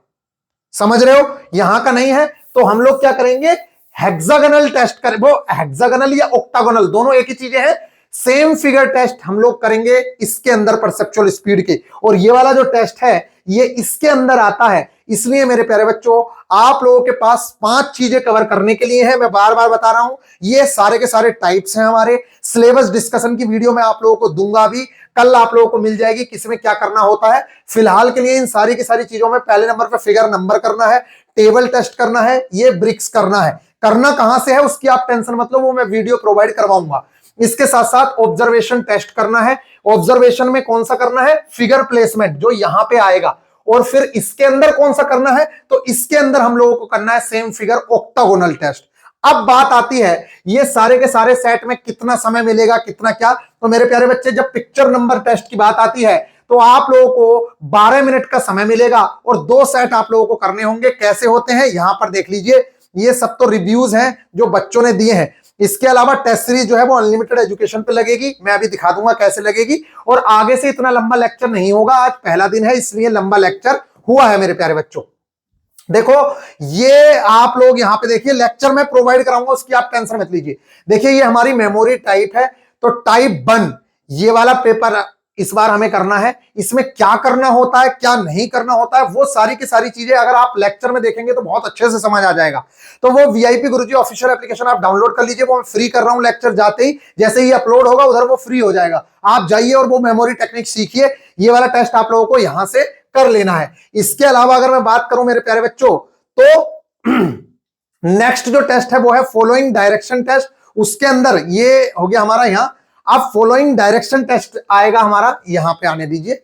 समझ रहे हो, यहां का नहीं है। तो हम लोग क्या करेंगे, हेक्सागोनल टेस्ट करें। वो हेक्सागोनल या ऑक्टागोनल दोनों एक ही चीजें हैं, सेम फिगर टेस्ट हम लोग करेंगे इसके अंदर परसेप्चुअल स्पीड के। और ये वाला जो टेस्ट है ये इसके अंदर आता है। इसलिए मेरे प्यारे बच्चों, आप लोगों के पास 5 चीजें कवर करने के लिए है, मैं बार बार बता रहा हूं। ये सारे के सारे टाइप्स हैं हमारे। सिलेबस डिस्कशन की वीडियो मैं आप लोगों को दूंगा, भी कल आप लोगों को मिल जाएगी किसमें क्या करना होता है। फिलहाल के लिए इन सारी की सारी चीजों में पहले नंबर पर फिगर नंबर करना है, टेबल टेस्ट करना है, ये ब्रिक्स करना है। करना कहां से है उसकी आप टेंशन मत लो, वो मैं वीडियो प्रोवाइड करवाऊंगा। इसके साथ साथ ऑब्जर्वेशन टेस्ट करना है। ऑब्जर्वेशन में कौन सा करना है, फिगर प्लेसमेंट जो यहां पे आएगा। और फिर इसके अंदर कौन सा करना है, तो इसके अंदर हम लोगों को करना है सेम फिगर ऑक्टागोनल टेस्ट। अब बात आती है ये सारे के सारे सेट में कितना समय मिलेगा, कितना क्या। तो मेरे प्यारे बच्चे, जब पिक्चर नंबर टेस्ट की बात आती है तो आप लोगों को 12 मिनट का समय मिलेगा और 2 सेट आप लोगों को करने होंगे। कैसे होते हैं यहां पर देख लीजिए, ये सब तो रिव्यूज हैं जो बच्चों ने दिए हैं। इसके अलावा टेस्ट सीरीज जो है वो अनलिमिटेड एजुकेशन पे लगेगी, मैं अभी दिखा दूंगा कैसे लगेगी। और आगे से इतना लंबा लेक्चर नहीं होगा, आज पहला दिन है इसलिए लंबा लेक्चर हुआ है मेरे प्यारे बच्चों। देखो ये आप लोग यहां पे देखिए, लेक्चर मैं प्रोवाइड कराऊंगा उसकी आप टेंशन मत लीजिए। देखिए ये हमारी मेमोरी टाइप है, तो टाइप 1 ये वाला पेपर इस बार हमें करना है। इसमें क्या करना होता है क्या नहीं करना होता है वो सारी की सारी चीजें अगर आप लेक्चर में देखेंगे तो बहुत अच्छे से समझ आ जाएगा। तो वो वीआईपी गुरुजी ऑफिशियल एप्लीकेशन आप डाउनलोड कर लीजिए, वो मैं फ्री कर रहा हूं। लेक्चर जाते ही जैसे ही अपलोड होगा उधर वो फ्री हो जाएगा, आप जाइए और वो मेमोरी टेक्निक सीखिए। ये वाला टेस्ट आप लोगों को यहां से कर लेना है। इसके अलावा अगर मैं बात करूं मेरे प्यारे बच्चों, तो नेक्स्ट जो टेस्ट है वो है फॉलोइंग डायरेक्शन टेस्ट। उसके अंदर ये हो गया हमारा यहां, अब फॉलोइंग डायरेक्शन टेस्ट आएगा हमारा, यहां पे आने दीजिए,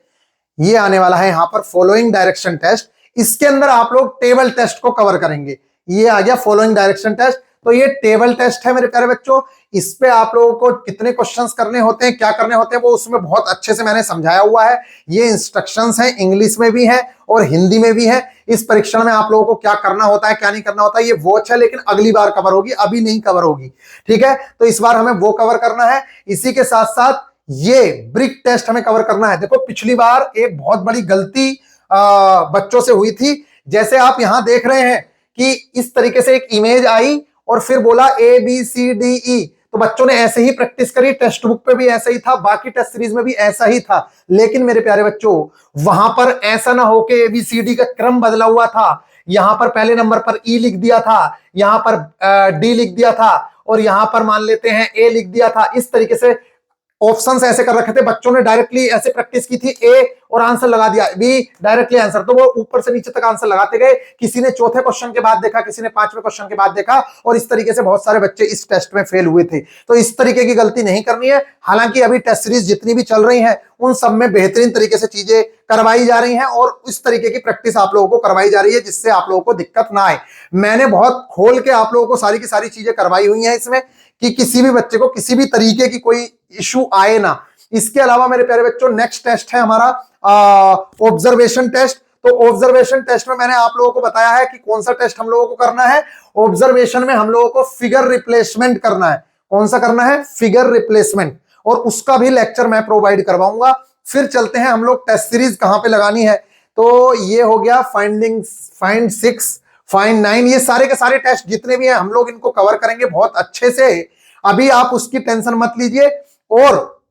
ये आने वाला है यहां पर फॉलोइंग डायरेक्शन टेस्ट। इसके अंदर आप लोग टेबल टेस्ट को कवर करेंगे। ये आ गया फॉलोइंग डायरेक्शन टेस्ट, तो ये टेबल टेस्ट है मेरे प्यारे बच्चों। इस पे आप लोगों को कितने क्वेश्चंस करने होते हैं क्या करने होते हैं वो उसमें बहुत अच्छे से मैंने समझाया हुआ है। ये इंस्ट्रक्शंस हैं, इंग्लिश में भी है और हिंदी में भी है। इस परीक्षण में आप लोगों को क्या करना होता है क्या नहीं करना होता है ये वॉच है, लेकिन अगली बार कवर होगी, अभी नहीं कवर होगी, ठीक है। तो इस बार हमें वो कवर करना है। इसी के साथ साथ ये ब्रिक टेस्ट हमें कवर करना है। देखो पिछली बार एक बहुत बड़ी गलती बच्चों से हुई थी। जैसे आप यहां देख रहे हैं कि इस तरीके से एक इमेज आई और फिर बोला ABCDE, तो बच्चों ने ऐसे ही प्रैक्टिस करी, टेक्स्ट बुक पे भी ऐसा ही था, बाकी टेस्ट सीरीज में भी ऐसा ही था। लेकिन मेरे प्यारे बच्चों वहां पर ऐसा ना हो कि ABCD का क्रम बदला हुआ था। यहां पर पहले नंबर पर E लिख दिया था, यहां पर D लिख दिया था और यहां पर मान लेते हैं A लिख दिया था। इस तरीके से ऑप्शंस ऐसे कर रखे थे, बच्चों ने डायरेक्टली ऐसे प्रैक्टिस की थी, ए और आंसर लगा दिया, बी डायरेक्टली आंसर, तो वो ऊपर से नीचे तक आंसर लगाते गए। किसी ने चौथे क्वेश्चन के बाद देखा, किसी ने पांचवें क्वेश्चन के बाद देखा और इस तरीके से बहुत सारे बच्चे इस टेस्ट में फेल हुए थे। तो इस तरीके की गलती नहीं करनी है। हालांकि अभी टेस्ट सीरीज जितनी भी चल रही है उन सब में बेहतरीन तरीके से चीजें करवाई जा रही हैं और इस तरीके की प्रैक्टिस आप लोगों को करवाई जा रही है जिससे आप लोगों को दिक्कत ना आए। मैंने बहुत खोल के आप लोगों को सारी की सारी चीजें करवाई हुई हैं इसमें, कि किसी भी बच्चे को किसी भी तरीके की कोई इशू आए ना। इसके अलावा मेरे प्यारे बच्चों नेक्स्ट टेस्ट है हमारा ऑब्जर्वेशन टेस्ट। तो ऑब्जर्वेशन टेस्ट में मैंने आप लोगों को बताया है कि कौन सा टेस्ट हम लोगों को करना है। ऑब्जर्वेशन में हम लोगों को फिगर रिप्लेसमेंट करना है। कौन सा करना है? फिगर रिप्लेसमेंट, और उसका भी लेक्चर मैं प्रोवाइड करवाऊंगा। फिर चलते हैं हम लोग टेस्ट सीरीज कहां पे लगानी है। तो ये हो गया फाइंड 6 फाइंड 9, ये सारे के सारे टेस्ट जितने भी हैं हम लोग इनको कवर करेंगे बहुत अच्छे से। अभी आप उसकी टेंशन मत लीजिए। और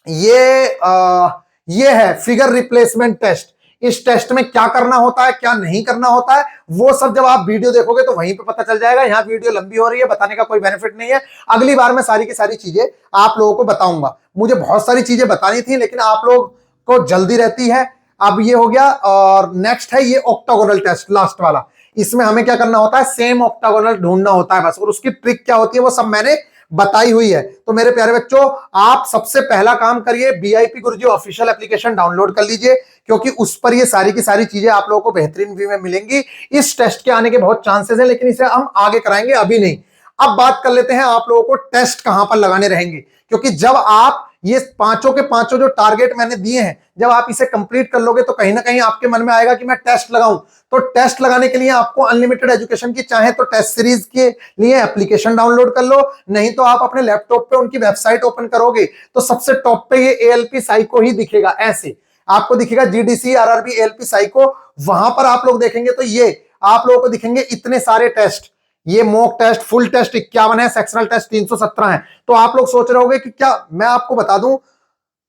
ये है फिगर रिप्लेसमेंट टेस्ट। इस टेस्ट में क्या करना होता है क्या नहीं करना होता है वो सब जब आप वीडियो देखोगे तो वहीं पे पता चल जाएगा। यहां वीडियो लंबी हो रही है, बताने का कोई बेनिफिट नहीं है। अगली बार मैं सारी की सारी चीजें आप लोगों को बताऊंगा। मुझे बहुत सारी चीजें बतानी थी लेकिन आप लोग को जल्दी रहती है। अब ये हो गया, और नेक्स्ट है ये ऑक्टागोनल टेस्ट, लास्ट वाला। इसमें हमें क्या करना होता है? सेम ऑक्टागोनल ढूंढना होता है बस, और उसकी ट्रिक क्या होती है वो सब मैंने बताई हुई है। तो मेरे प्यारे बच्चों आप सबसे पहला काम करिए, वीआईपी गुरुजी ऑफिशियल एप्लीकेशन डाउनलोड कर लीजिए, क्योंकि उस पर ये सारी की सारी चीजें आप लोगों को बेहतरीन व्यू में मिलेंगी। इस टेस्ट के आने के बहुत चांसेस हैं लेकिन इसे हम आगे कराएंगे, अभी नहीं। अब बात कर लेते हैं आप लोगों को टेस्ट कहां पर लगाने रहेंगे, क्योंकि जब आप ये पांचों के पांचों जो टारगेट मैंने दिए हैं जब आप इसे कंप्लीट कर लोगे तो कहीं ना कहीं आपके मन में आएगा कि मैं टेस्ट लगाऊं। तो टेस्ट लगाने के लिए आपको अनलिमिटेड एजुकेशन की चाहे तो टेस्ट सीरीज के लिए एप्लीकेशन डाउनलोड कर लो, नहीं तो आप अपने लैपटॉप पे उनकी वेबसाइट ओपन करोगे तो सबसे टॉप पे ये ALP साइको ही दिखेगा। ऐसे आपको दिखेगा GDC RRB ALP साइको, वहां पर आप लोग देखेंगे तो ये आप लोगों को दिखेंगे इतने सारे टेस्ट। ये मॉक टेस्ट, फुल टेस्ट 51 है, सेक्शनल टेस्ट 317 है। तो आप लोग सोच रहे होंगे कि क्या मैं आपको बता दूं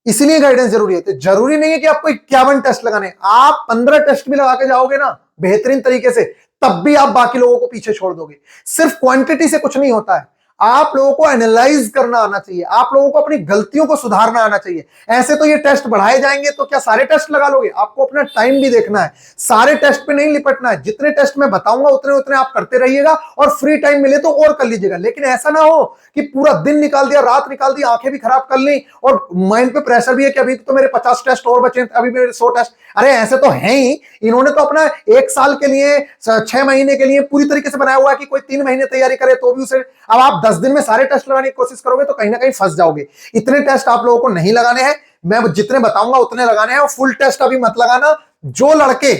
इसलिए गाइडेंस जरूरी है? तो जरूरी नहीं है कि आपको 51 टेस्ट लगाने, आप 15 टेस्ट भी लगा के जाओगे ना बेहतरीन तरीके से, तब भी आप बाकी लोगों को पीछे छोड़ दोगे। सिर्फ क्वांटिटी से कुछ नहीं होता है, आप लोगों को एनालाइज करना आना चाहिए, आप लोगों को अपनी गलतियों को सुधारना आना चाहिए। ऐसे तो ये टेस्ट बढ़ाए जाएंगे तो क्या सारे टेस्ट लगा लोगे? आपको अपना टाइम भी देखना है, सारे टेस्ट पे नहीं लिपटना है। जितने टेस्ट मैं बताऊंगा उतने उतने आप करते रहिएगा और फ्री टाइम मिले तो और कर लीजिएगा। लेकिन ऐसा ना हो कि पूरा दिन निकाल दिया, रात निकाल दी, आंखें भी खराब कर ली और माइंड पे प्रेशर भी है कि अभी तो मेरे 50 टेस्ट और बचे, अभी मेरे 100 टेस्ट। अरे ऐसे तो है ही, इन्होंने तो अपना 1 साल के लिए 6 महीने के लिए पूरी तरीके से बनाया हुआ है कि कोई 3 महीने तैयारी करे तो भी उसे, अब आप 10 दिन में सारे टेस्ट लगाने की कोशिश करोगे तो कहीं ना कहीं फंस जाओगे। इतने टेस्ट आप लोगों को नहीं लगाने हैं, मैं जितने बताऊंगा उतने लगाने हैं, और फुल टेस्ट अभी मत लगाना। जो लड़के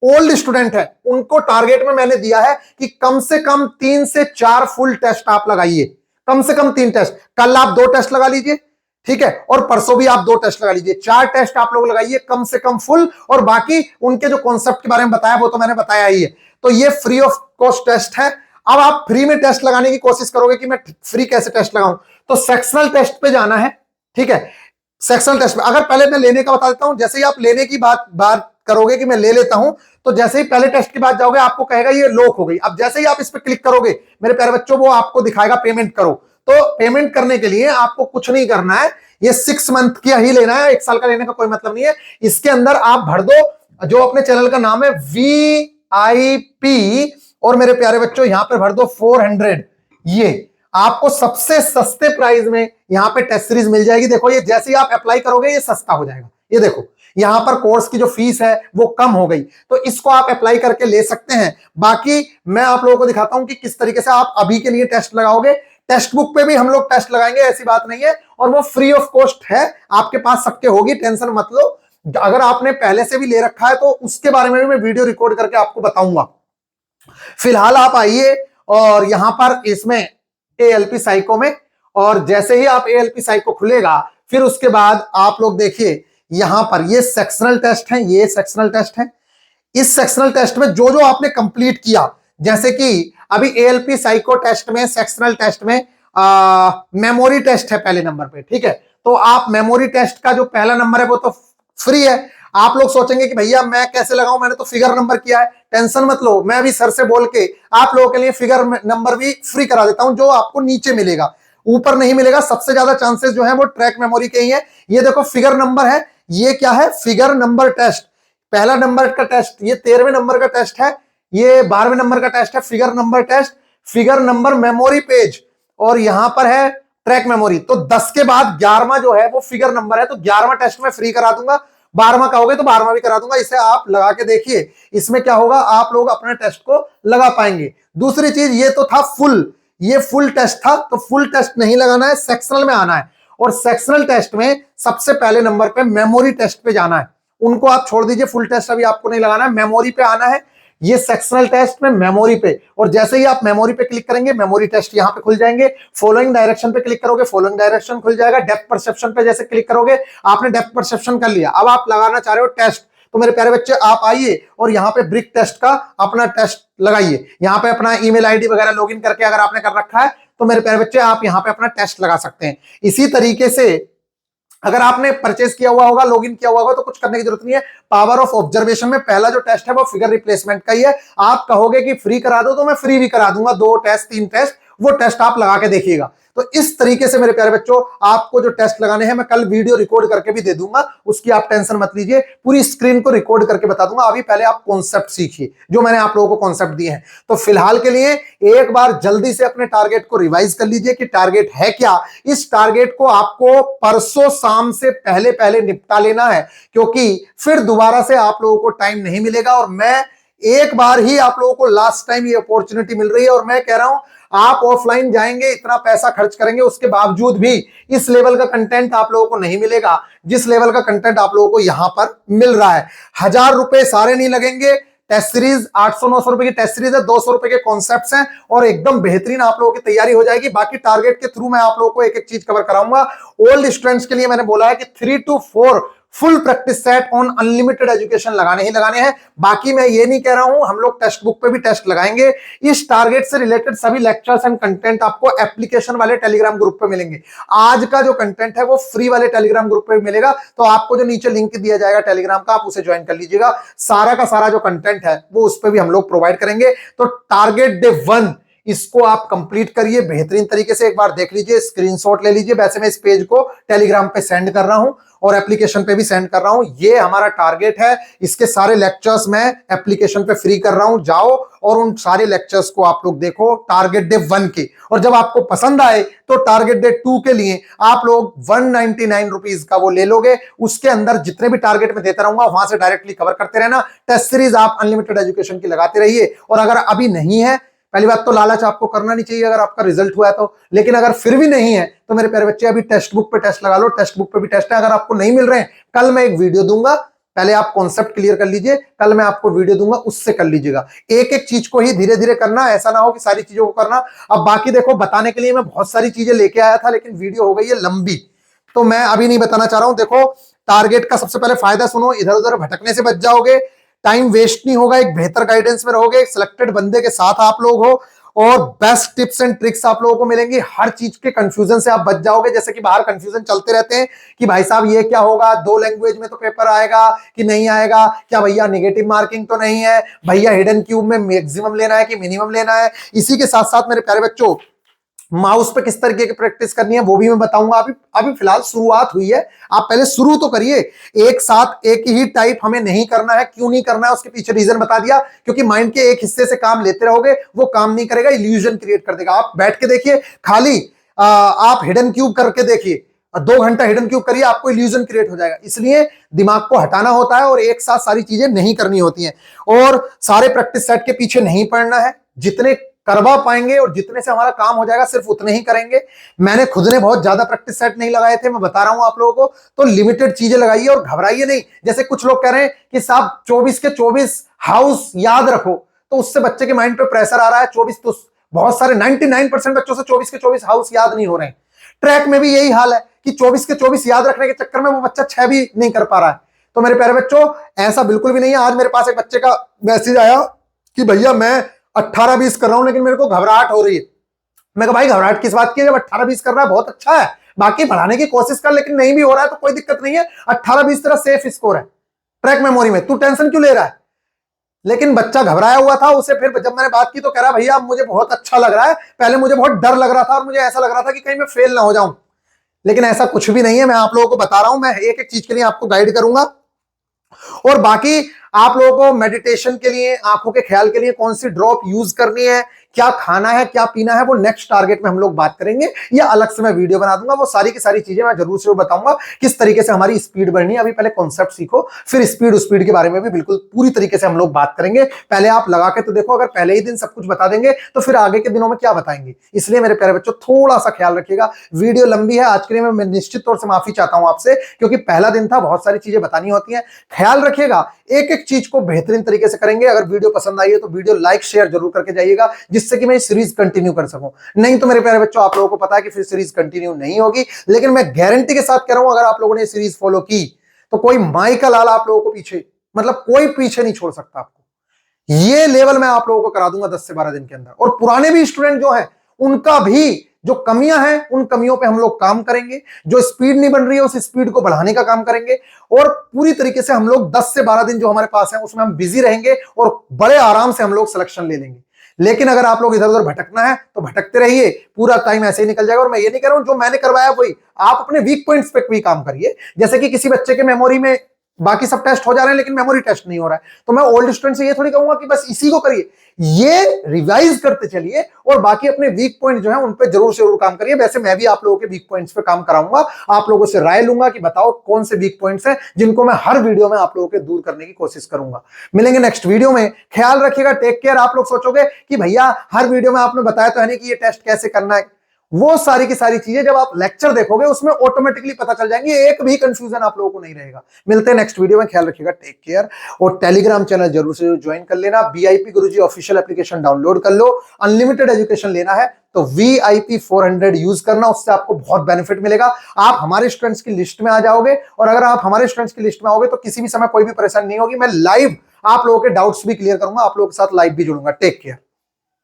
ओल्ड स्टूडेंट है उनको टारगेट में मैंने दिया है कि कम से कम 3 से 4 फुल टेस्ट आप लगाइए, कम से कम 3 टेस्ट। कल आप 2 टेस्ट लगा लीजिए, ठीक है, और परसों भी आप 2 टेस्ट लगा लीजिए, 4 टेस्ट आप लोग लगाइए कम से कम फुल। और बाकी उनके जो कॉन्सेप्ट के बारे में बताया वो तो मैंने बताया ही है। तो ये फ्री ऑफ कॉस्ट टेस्ट है। अब आप फ्री में टेस्ट लगाने की कोशिश करोगे कि मैं फ्री कैसे टेस्ट लगाऊं, तो सेक्शनल टेस्ट पे जाना है, ठीक है। सेक्शनल टेस्ट में अगर पहले मैं लेने का बता देता हूं, जैसे ही आप लेने की बात करोगे कि मैं ले लेता हूं, तो जैसे ही पहले टेस्ट की बात जाओगे आपको कहेगा ये लॉक हो गई। अब जैसे ही आप इस पर क्लिक करोगे मेरे प्यारे बच्चों, वो आपको दिखाएगा पेमेंट करो। तो पेमेंट करने के लिए आपको कुछ नहीं करना है, ये 6 मंथ का ही लेना है, 1 साल का लेने का कोई मतलब नहीं है। इसके अंदर आप भर दो जो अपने चैनल का नाम है VIP, और मेरे प्यारे बच्चों यहां पर भर दो 400। ये आपको सबसे सस्ते प्राइस में यहां पे टेस्ट सीरीज मिल जाएगी। देखो ये जैसे ही आप अप्लाई करोगे ये सस्ता हो जाएगा। ये देखो यहां पर कोर्स की जो फीस है वो कम हो गई, तो इसको आप अप्लाई करके ले सकते हैं। बाकी मैं आप लोगों को दिखाता हूं कि किस तरीके से आप अभी के लिए टेस्ट लगाओगे। टेक्स्ट बुक पे भी हम लोग टेस्ट लगाएंगे, ऐसी बात नहीं है, और वो फ्री ऑफ कॉस्ट है, आपके पास सबके होगी, टेंशन मत लो। अगर आपने पहले से भी ले रखा है तो उसके बारे में भी मैं वीडियो रिकॉर्ड करके आपको बताऊंगा। फिलहाल आप आइए और यहां पर इसमें ALP साइको में, और जैसे ही आप ALP साइको खुलेगा फिर उसके बाद आप लोग देखिए यहां पर ये सेक्शनल टेस्ट है, ये सेक्शनल टेस्ट है। इस सेक्शनल टेस्ट में जो जो आपने कंप्लीट किया, जैसे कि अभी ALP साइको टेस्ट में, सेक्शनल टेस्ट में मेमोरी टेस्ट है पहले नंबर पे, ठीक है। तो आप मेमोरी टेस्ट का जो पहला नंबर है वो तो फ्री है। आप लोग सोचेंगे कि भैया मैं कैसे लगाऊं, मैंने तो फिगर नंबर किया है। टेंशन मत लो, मैं भी सर से बोल के आप लोगों के लिए फिगर नंबर भी फ्री करा देता हूं, जो आपको नीचे मिलेगा, ऊपर नहीं मिलेगा। सबसे ज्यादा चांसेस जो है वो ट्रैक मेमोरी के ही है। ये देखो फिगर नंबर है, ये क्या है, फिगर नंबर टेस्ट, पहला नंबर का टेस्ट, ये 13वें नंबर का टेस्ट है, ये 12वें नंबर का टेस्ट है, figure number test, figure number memory page, और यहां पर है ट्रैक मेमोरी। तो 10 के बाद 11वां जो है वो फिगर नंबर है, तो 11वां टेस्ट में फ्री करा दूंगा। 12वां कहोगे तो 12वां भी करा दूंगा। इसे आप लगा के देखिए, इसमें क्या होगा, आप लोग अपने टेस्ट को लगा पाएंगे। दूसरी चीज, ये तो था फुल, ये फुल टेस्ट था, तो फुल टेस्ट नहीं लगाना है, सेक्शनल में आना है। और सेक्शनल टेस्ट में सबसे पहले नंबर पे मेमोरी टेस्ट पे जाना है। उनको आप छोड़ दीजिए, फुल टेस्ट अभी आपको नहीं लगाना है, मेमोरी पे आना है। ये सेक्शनल टेस्ट में मेमोरी पे, और जैसे ही आप मेमोरी पे क्लिक करेंगे मेमोरी टेस्ट यहां पे खुल जाएंगे। फॉलोइंग डायरेक्शन पे क्लिक करोगे, फॉलोइंग डायरेक्शन खुल जाएगा। डेप्थ परसेप्शन पे जैसे क्लिक करोगे, आपने डेप्थ परसेप्शन कर लिया, अब आप लगाना चाह रहे हो टेस्ट। तो मेरे प्यारे बच्चे आप आइए और यहाँ पे ब्रिक टेस्ट का अपना टेस्ट लगाइए। यहाँ पे अपना ईमेल आईडी वगैरह लॉगिन करके अगर आपने कर रखा है तो मेरे प्यारे बच्चे आप यहाँ पे अपना टेस्ट लगा सकते हैं। इसी तरीके से अगर आपने परचेज किया हुआ होगा, लॉगिन किया हुआ होगा, तो कुछ करने की जरूरत नहीं है। पावर ऑफ ऑब्जर्वेशन में पहला जो टेस्ट है वो फिगर रिप्लेसमेंट का ही है। आप कहोगे कि फ्री करा दो तो मैं फ्री भी करा दूंगा, 2 टेस्ट 3 टेस्ट, वो टेस्ट आप लगा के देखिएगा। तो इस तरीके से मेरे प्यारे बच्चों आपको जो टेस्ट लगाने हैं मैं कल वीडियो रिकॉर्ड करके भी दे दूंगा, उसकी आप टेंशन मत लीजिए, पूरी स्क्रीन को रिकॉर्ड करके बता दूंगा। अभी पहले आप कॉन्सेप्ट सीखिए जो मैंने आप लोगों को कॉन्सेप्ट दिए हैं। तो फिलहाल के लिए एक बार जल्दी से अपने टारगेट को रिवाइज कर लीजिए कि टारगेट है क्या। इस टारगेट को आपको परसों शाम से पहले पहले निपटा लेना है, क्योंकि फिर दोबारा से आप लोगों को टाइम नहीं मिलेगा। और मैं एक बार ही आप लोगों को लास्ट टाइम ये अपॉर्चुनिटी मिल रही है, और मैं कह रहा हूं आप ऑफलाइन जाएंगे, इतना पैसा खर्च करेंगे, उसके बावजूद भी इस लेवल का कंटेंट आप लोगों को नहीं मिलेगा जिस लेवल का कंटेंट आप लोगों को यहां पर मिल रहा है। 1000 रुपए सारे नहीं लगेंगे। टेस्ट सीरीज 800-900 रुपए की टेस्ट सीरीज है, 200 रुपए के कॉन्सेप्ट्स हैं, और एकदम बेहतरीन आप लोगों की तैयारी हो जाएगी। बाकी टारगेट के थ्रू मैं आप लोगों को एक एक चीज कवर कराऊंगा। ओल्ड स्टूडेंट्स के लिए मैंने बोला है कि 3 to 4 full practice set on unlimited education लगाने ही लगाने हैं। बाकी मैं ये नहीं कह रहा हूं, हम लोग टेक्स्ट बुक पे भी टेस्ट लगाएंगे। इस टारगेट से रिलेटेड सभी लेक्चर्स एंड कंटेंट आपको एप्लीकेशन वाले टेलीग्राम ग्रुप पे मिलेंगे। आज का जो कंटेंट है वो फ्री वाले टेलीग्राम ग्रुप पे मिलेगा, तो आपको जो नीचे लिंक दिया जाएगा टेलीग्राम का, आप उसे ज्वाइन कर लीजिएगा। सारा का सारा जो कंटेंट है वो उस पर भी हम लोग प्रोवाइड करेंगे। तो टारगेट डे 1 इसको आप कंप्लीट करिए बेहतरीन तरीके से। एक बार देख लीजिए, स्क्रीनशॉट ले लीजिए। वैसे मैं इस पेज को टेलीग्राम पे सेंड कर रहा हूं और एप्लीकेशन पे भी सेंड कर रहा हूं। ये हमारा टारगेट है। इसके सारे लेक्चर्स मैं एप्लीकेशन पे फ्री कर रहा हूं। जाओ और उन सारे लेक्चर्स को आप लोग देखो टारगेट डे 1 के, और जब आपको पसंद आए तो टारगेट डे 2 के लिए आप लोग 199 रुपीज का वो ले लोगे। उसके अंदर जितने भी टारगेट में देता रहूंगा वहां से डायरेक्टली कवर करते रहना। टेस्ट सीरीज आप अनलिमिटेड एजुकेशन की लगाते रहिए। और अगर अभी नहीं है पहली बात तो लालच आपको करना नहीं चाहिए अगर आपका रिजल्ट हुआ है तो, लेकिन अगर फिर भी नहीं है तो मेरे प्यारे बच्चे अभी टेक्स्ट बुक पे टेस्ट लगा लो, टेक्स्ट बुक पे भी टेस्ट है। अगर आपको नहीं मिल रहे हैं, कल मैं एक वीडियो दूंगा, पहले आप कॉन्सेप्ट क्लियर कर लीजिए, कल मैं आपको वीडियो दूंगा, उससे कर लीजिएगा। एक एक चीज को ही धीरे धीरे करना, ऐसा ना हो कि सारी चीजों को करना। अब बाकी देखो, बताने के लिए मैं बहुत सारी चीजें लेके आया था, लेकिन वीडियो हो गई है लंबी, तो मैं अभी नहीं बताना चाह रहा हूं। देखो, टारगेट का सबसे पहले फायदा सुनो, इधर उधर भटकने से बच जाओगे, टाइम वेस्ट नहीं होगा, एक बेहतर गाइडेंस में रहोगे, एक सिलेक्टेड बंदे के साथ आप लोग हो, और बेस्ट टिप्स एंड ट्रिक्स आप लोगों को मिलेंगी। हर चीज के कंफ्यूजन से आप बच जाओगे। जैसे कि बाहर कंफ्यूजन चलते रहते हैं कि भाई साहब ये क्या होगा, 2 लैंग्वेज में तो पेपर आएगा कि नहीं आएगा, क्या भैया नेगेटिव मार्किंग तो नहीं है, भैया हिडन क्यूब में मैक्सिमम लेना है कि मिनिमम लेना है। इसी के साथ साथ मेरे प्यारे बच्चों, माउस पे किस तरीके की प्रैक्टिस करनी है वो भी मैं बताऊंगा। अभी फिलहाल शुरुआत हुई है, आप पहले शुरू तो करिए। एक साथ एक ही टाइप हमें नहीं करना है। क्यों नहीं करना है उसके पीछे रीजन बता दिया, क्योंकि माइंड के एक हिस्से से काम लेते रहोगे, वो काम नहीं करेगा, इल्यूजन क्रिएट कर देगा। आप बैठ के देखिए, खाली आप हिडन क्यूब करके देखिए, 2 घंटा हिडन क्यूब करिए, आपको इल्यूजन क्रिएट हो जाएगा। इसलिए दिमाग को हटाना होता है और एक साथ सारी चीजें नहीं करनी होती हैं, और सारे प्रैक्टिस सेट के पीछे नहीं पड़ना है। जितने करवा पाएंगे और जितने से हमारा काम हो जाएगा सिर्फ उतने ही करेंगे। मैंने खुद ने बहुत ज्यादा प्रैक्टिस सेट नहीं लगाए थे, मैं बता रहा हूं आप लोगों को, तो लिमिटेड चीजें लगाइए और घबराइए नहीं। जैसे कुछ लोग कह रहे हैं कि साहब 24 के 24 हाउस याद रखो, तो उससे बच्चे के माइंड पे प्रेशर आ रहा है। 24 तो बहुत सारे 99% बच्चों से 24 के 24 हाउस याद नहीं हो रहे हैं। ट्रैक में भी यही हाल है कि 24 के 24 याद रखने के चक्कर में वो बच्चा 6 भी नहीं कर पा रहा है। तो मेरे प्यारे बच्चों, ऐसा बिल्कुल भी नहीं है। आज मेरे पास एक बच्चे का मैसेज आया कि भैया मैं 18-20 कर रहा हूं, लेकिन मेरे को घबराहट हो रही है। मैं कहा भाई घबराहट किस बात की है, जब 18-20 कर रहा है बहुत अच्छा है, बाकी बढ़ाने की कोशिश कर, लेकिन नहीं भी हो रहा है तो कोई दिक्कत नहीं है। 18-20 तेरा सेफ स्कोर है ट्रैक मेमोरी में, तू टेंशन क्यों ले रहा है। लेकिन बच्चा घबराया हुआ था। उसे फिर जब मैंने बात की तो कह रहा भैया मुझे बहुत अच्छा लग रहा है, पहले मुझे बहुत डर लग रहा था और मुझे ऐसा लग रहा था कि कहीं मैं फेल ना हो जाऊं, लेकिन ऐसा कुछ भी नहीं है। मैं आप लोगों को बता रहा हूं, मैं एक एक चीज के लिए आपको गाइड करूंगा। और बाकी आप लोगों को मेडिटेशन के लिए, आंखों के ख्याल के लिए कौन सी ड्रॉप यूज करनी है, क्या खाना है, क्या पीना है, वो नेक्स्ट टारगेट में हम लोग बात करेंगे, या अलग से मैं वीडियो बना दूंगा। वो सारी की सारी चीजें मैं जरूर से बताऊंगा, किस तरीके से हमारी स्पीड बढ़नी है। अभी पहले कॉन्सेप्ट सीखो, फिर स्पीड के बारे में भी बिल्कुल पूरी तरीके से हम लोग बात करेंगे। पहले आप लगा के तो देखो, अगर पहले ही दिन सब कुछ बता देंगे तो फिर आगे के दिनों में क्या बताएंगे। इसलिए मेरे प्यारे बच्चों थोड़ा सा ख्याल रखिएगा। वीडियो लंबी है आज के लिए, मैं निश्चित तौर से माफी चाहता हूं आपसे, क्योंकि पहला दिन था, बहुत सारी चीजें बतानी होती हैं। ख्याल रखिएगा, एक एक चीज को बेहतरीन तरीके से करेंगे। अगर वीडियो पसंद आई है तो वीडियो लाइक शेयर जरूर करके जाइएगा, जिससे कि मैं सीरीज कंटिन्यू कर सकूं। नहीं तो मेरे प्यारे बच्चों, आप लोगों को पता है कि फिर सीरीज कंटिन्यू नहीं होगी। लेकिन मैं गारंटी के साथ कह रहा हूं, अगर आप लोगों ने सीरीज फॉलो की तो कोई माई का लाल आप लोगों को पीछे, मतलब कोई पीछे नहीं छोड़ सकता आपको। ये लेवल मैं आप लोगों को करा दूंगा 10 से 12 दिन के अंदर। और पुराने भी स्टूडेंट जो हैं, उनका भी जो कमियां हैं, उन कमियों पे हम लोग काम करेंगे। जो स्पीड नहीं बन रही है, उस स्पीड को बढ़ाने का काम करेंगे। और पूरी तरीके से हम लोग 10 से 12 दिन जो हमारे पास है, उसमें हम बिजी रहेंगे और बड़े आराम से हम लोग सिलेक्शन ले लेंगे। लेकिन अगर आप लोग इधर उधर भटकना है तो भटकते रहिए, पूरा टाइम ऐसे ही निकल जाएगा। और मैं ये नहीं कह रहा हूं जो मैंने करवाया वही, आप अपने वीक पॉइंट्स पे भी काम करिए। जैसे कि किसी बच्चे के मेमोरी में बाकी सब टेस्ट हो जा रहे हैं, लेकिन मेमोरी टेस्ट नहीं हो रहा है, तो मैं ओल्ड स्टूडेंट से ये थोड़ी कहूंगा कि बस इसी को करिए। ये रिवाइज करते चलिए और बाकी अपने वीक पॉइंट जो है उन पे जरूर से जरूर काम करिए। वैसे मैं भी आप लोगों के वीक पॉइंट्स पे काम कराऊंगा, आप लोगों से राय लूंगा कि बताओ कौन से वीक पॉइंट्स हैं जिनको मैं हर वीडियो में आप लोगों के दूर करने की कोशिश करूंगा। मिलेंगे नेक्स्ट वीडियो में, ख्याल रखिएगा, टेक केयर। आप लोग सोचोगे कि भैया हर वीडियो में आपने बताया तो है नहीं कि ये टेस्ट कैसे करना है। वो सारी की सारी चीजें जब आप लेक्चर देखोगे उसमें ऑटोमेटिकली पता चल जाएंगी, एक भी कंफ्यूजन आप लोगों को नहीं रहेगा। मिलते हैं नेक्स्ट वीडियो में, ख्याल रखिएगा, टेक केयर। और टेलीग्राम चैनल जरूर से ज्वाइन कर लेना। वीआईपी गुरुजी ऑफिशियल एप्लीकेशन डाउनलोड कर लो। अनलिमिटेड एजुकेशन लेना है तो वीआईपी 400 यूज करना, उससे आपको बहुत बेनिफिट मिलेगा। आप हमारे स्टूडेंट्स की लिस्ट में आ जाओगे, और अगर आप हमारे स्टूडेंट्स की लिस्ट में आओगे तो किसी भी समय कोई भी परेशानी नहीं होगी। मैं लाइव आप लोगों के डाउट्स भी क्लियर करूंगा, आप लोगों के साथ लाइव भी जुड़ूंगा। Take care.